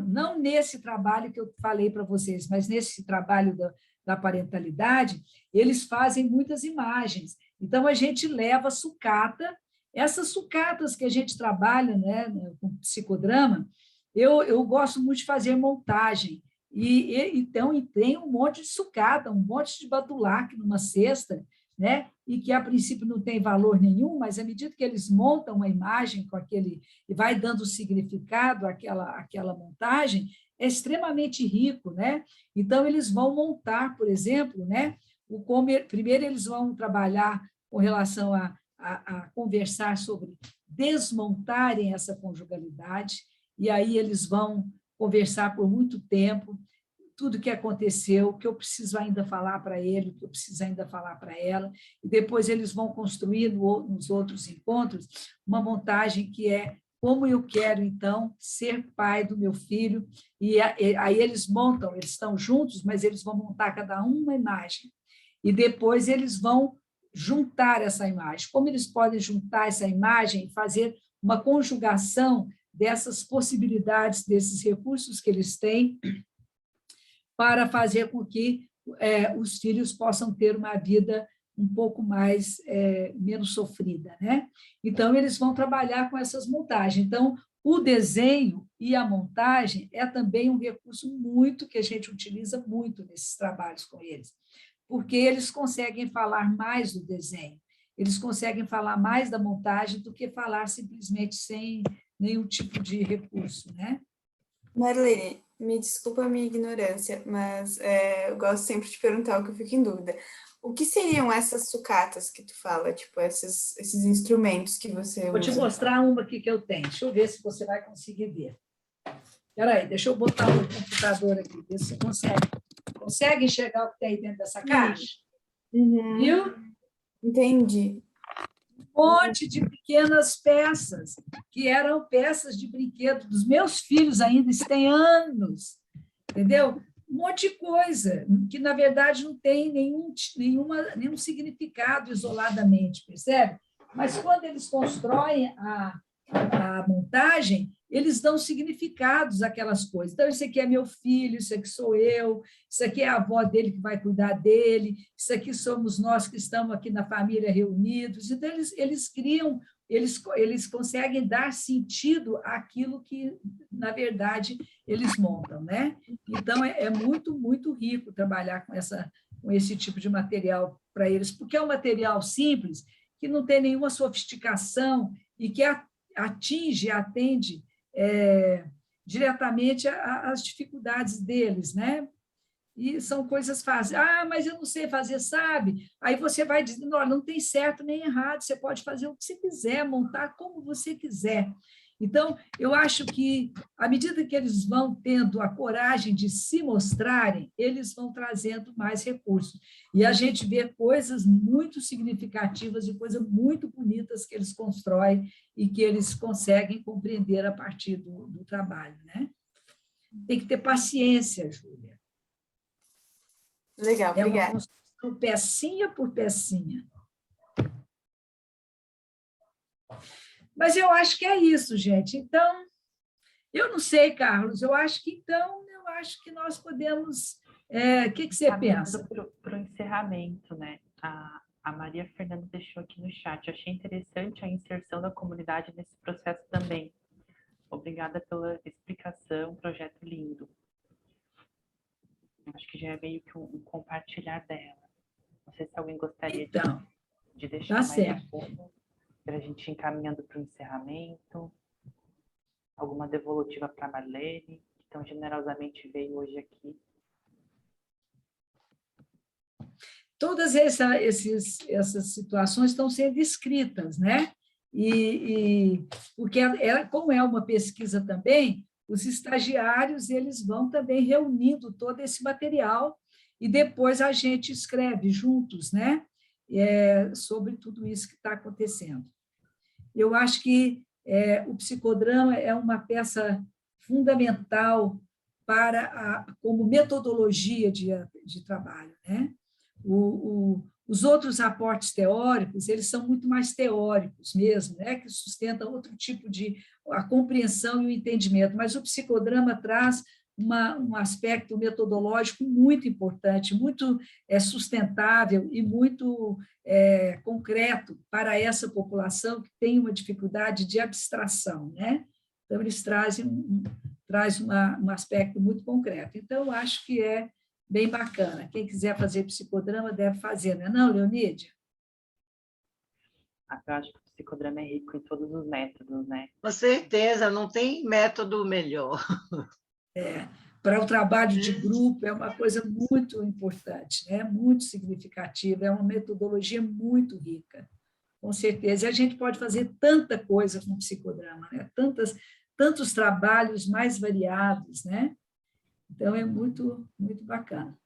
não nesse trabalho que eu falei para vocês, mas nesse trabalho da parentalidade, eles fazem muitas imagens. Então, a gente leva sucata, essas sucatas que a gente trabalha, né, com psicodrama, eu gosto muito de fazer montagem. Então, tem um monte de sucata, um monte de batulac numa cesta, né? E que, a princípio, não tem valor nenhum, mas, à medida que eles montam uma imagem com aquele, e vai dando significado àquela montagem, é extremamente rico, né? Então, eles vão montar, por exemplo, né? Primeiro, eles vão trabalhar com relação a conversar sobre desmontarem essa conjugalidade, e aí eles vão conversar por muito tempo, tudo que aconteceu, o que eu preciso ainda falar para ele, o que eu preciso ainda falar para ela, e depois eles vão construir nos outros encontros uma montagem que é como eu quero, então, ser pai do meu filho, e aí eles montam, eles estão juntos, mas eles vão montar cada um uma imagem, e depois eles vão juntar essa imagem. Como eles podem juntar essa imagem e fazer uma conjugação dessas possibilidades, desses recursos que eles têm, para fazer com que os filhos possam ter uma vida um pouco menos sofrida, né? Então, eles vão trabalhar com essas montagens. Então, o desenho e a montagem é também um recurso muito que a gente utiliza muito nesses trabalhos com eles, porque eles conseguem falar mais do desenho, eles conseguem falar mais da montagem do que falar simplesmente sem nenhum tipo de recurso, né? Marlene, me desculpa a minha ignorância, mas eu gosto sempre de perguntar o que eu fico em dúvida. O que seriam essas sucatas que tu fala, tipo, esses instrumentos que você usa? Vou te mostrar uma aqui que eu tenho. Deixa eu ver se você vai conseguir ver. Espera aí, deixa eu botar o computador aqui, ver se você consegue. Consegue enxergar o que tem dentro dessa caixa? Uhum. Viu? Entendi. Um monte de pequenas peças, que eram peças de brinquedo dos meus filhos ainda, isso tem anos, entendeu? Um monte de coisa, que, na verdade, não tem nenhum significado isoladamente, percebe? Mas, quando eles constroem a montagem, eles dão significados àquelas coisas. Então, isso aqui é meu filho, isso aqui sou eu, isso aqui é a avó dele que vai cuidar dele, isso aqui somos nós que estamos aqui na família reunidos. Então, eles criam, eles conseguem dar sentido àquilo que, na verdade, eles montam, né? Então, é muito, muito rico trabalhar com esse tipo de material para eles, porque é um material simples, que não tem nenhuma sofisticação e que atende diretamente às dificuldades deles, né? E são coisas fáceis. Ah, mas eu não sei fazer, sabe? Aí você vai dizendo, olha, não tem certo nem errado, você pode fazer o que você quiser, montar como você quiser. Então, eu acho que, à medida que eles vão tendo a coragem de se mostrarem, eles vão trazendo mais recursos. E a gente vê coisas muito significativas e coisas muito bonitas que eles constroem e que eles conseguem compreender a partir do trabalho, né? Tem que ter paciência, Júlia. Legal, é obrigada. uma construção pecinha por pecinha. Mas eu acho que é isso, gente. Então, eu não sei, Carlos, eu acho que nós podemos... O que você pensa? Para o encerramento, né? A Maria Fernanda deixou aqui no chat. Eu achei interessante a inserção da comunidade nesse processo também. Obrigada pela explicação, projeto lindo. Acho que já é meio que um compartilhar dela. Não sei se alguém gostaria de deixar mais certo. um pouco, para a gente ir encaminhando para o encerramento. Alguma devolutiva para a Marlene, que tão generosamente veio hoje aqui. todas essas situações estão sendo escritas, né? Porque como é uma pesquisa também, os estagiários eles vão também reunindo todo esse material e depois a gente escreve juntos, né? Sobre tudo isso que está acontecendo. Eu acho que o psicodrama é uma peça fundamental como metodologia de trabalho, né? Os outros aportes teóricos, eles são muito mais teóricos mesmo, né? Que sustentam outro tipo a compreensão e o entendimento, mas o psicodrama traz um aspecto metodológico muito importante, muito sustentável e muito concreto para essa população que tem uma dificuldade de abstração, né? Então, eles trazem um aspecto muito concreto. Então, eu acho que é bem bacana. Quem quiser fazer psicodrama deve fazer, não é não, Leonídia? Eu acho que o psicodrama é rico em todos os métodos, né? Com certeza, não tem método melhor. Para o trabalho de grupo é uma coisa muito importante, né? Muito significativa, é uma metodologia muito rica, com certeza. E a gente pode fazer tanta coisa com o psicodrama, né? Tantos trabalhos mais variados, né? Então, é muito, muito bacana.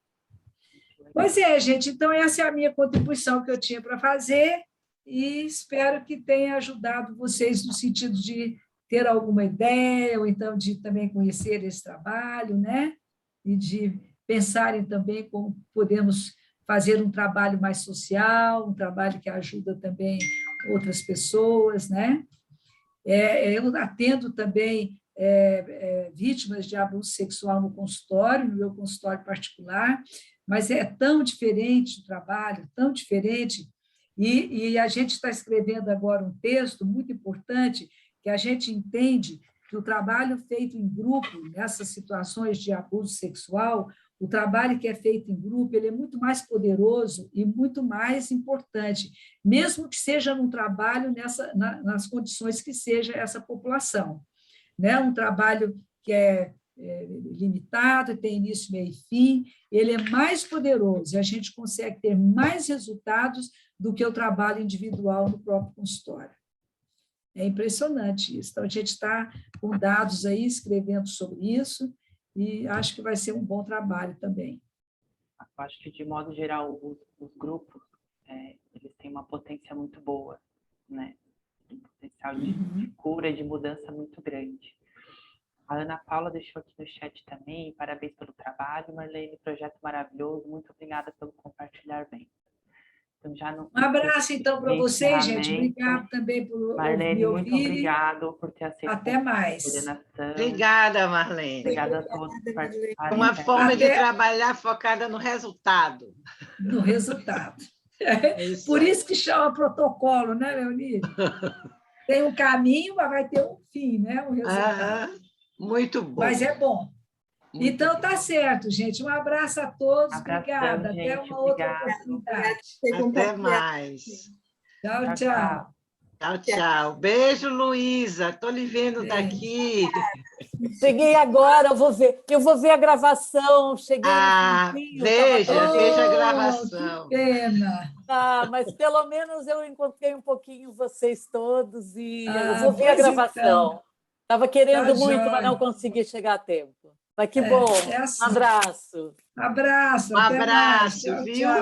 Pois é, gente, então essa é a minha contribuição que eu tinha para fazer e espero que tenha ajudado vocês no sentido de ter alguma ideia, ou então de também conhecer esse trabalho, né? E de pensarem também como podemos fazer um trabalho mais social, um trabalho que ajuda também outras pessoas, né? Eu atendo também vítimas de abuso sexual no consultório, no meu consultório particular, mas é tão diferente o trabalho, tão diferente, e a gente está escrevendo agora um texto muito importante, que a gente entende que o trabalho feito em grupo, nessas situações de abuso sexual, o trabalho que é feito em grupo, ele é muito mais poderoso e muito mais importante, mesmo que seja num trabalho nas condições que seja essa população, né? Um trabalho que é limitado, tem início, meio e fim, ele é mais poderoso e a gente consegue ter mais resultados do que o trabalho individual no próprio consultório. É impressionante isso. Então, a gente está com dados aí, escrevendo sobre isso, e acho que vai ser um bom trabalho também. Eu acho que, de modo geral, os grupos, eles têm uma potência muito boa, né? Um potencial de cura e de mudança muito grande. A Ana Paula deixou aqui no chat também, parabéns pelo trabalho, Marlene, projeto maravilhoso, muito obrigada pelo compartilhar bem. Então, Um abraço, então, para vocês, gente. Obrigado também por Marlene, me ouvir. muito obrigado por ter aceito Até mais. coordenação. Obrigada, Marlene. Obrigada a todos por participarem. Uma forma de trabalhar focada no resultado. No resultado. Por isso que chama protocolo, né, Leonídia? Tem um caminho, mas vai ter um fim, né? Um resultado. Muito bom. Mas é bom. Muito então, tá certo, gente. Um abraço a todos. Obrigada. Gente, até uma outra oportunidade. Até mais. Tchau, tchau. Tchau, tchau. Beijo, Luísa. Estou lhe vendo daqui. Cheguei agora, eu vou ver a gravação. Cheguei veja a gravação. Que pena. Mas pelo menos eu encontrei um pouquinho vocês todos e eu vou ver a gravação. Estava querendo muito, mas não consegui chegar a tempo. Mas que bom. Um abraço. Abraço. Um abraço, viu?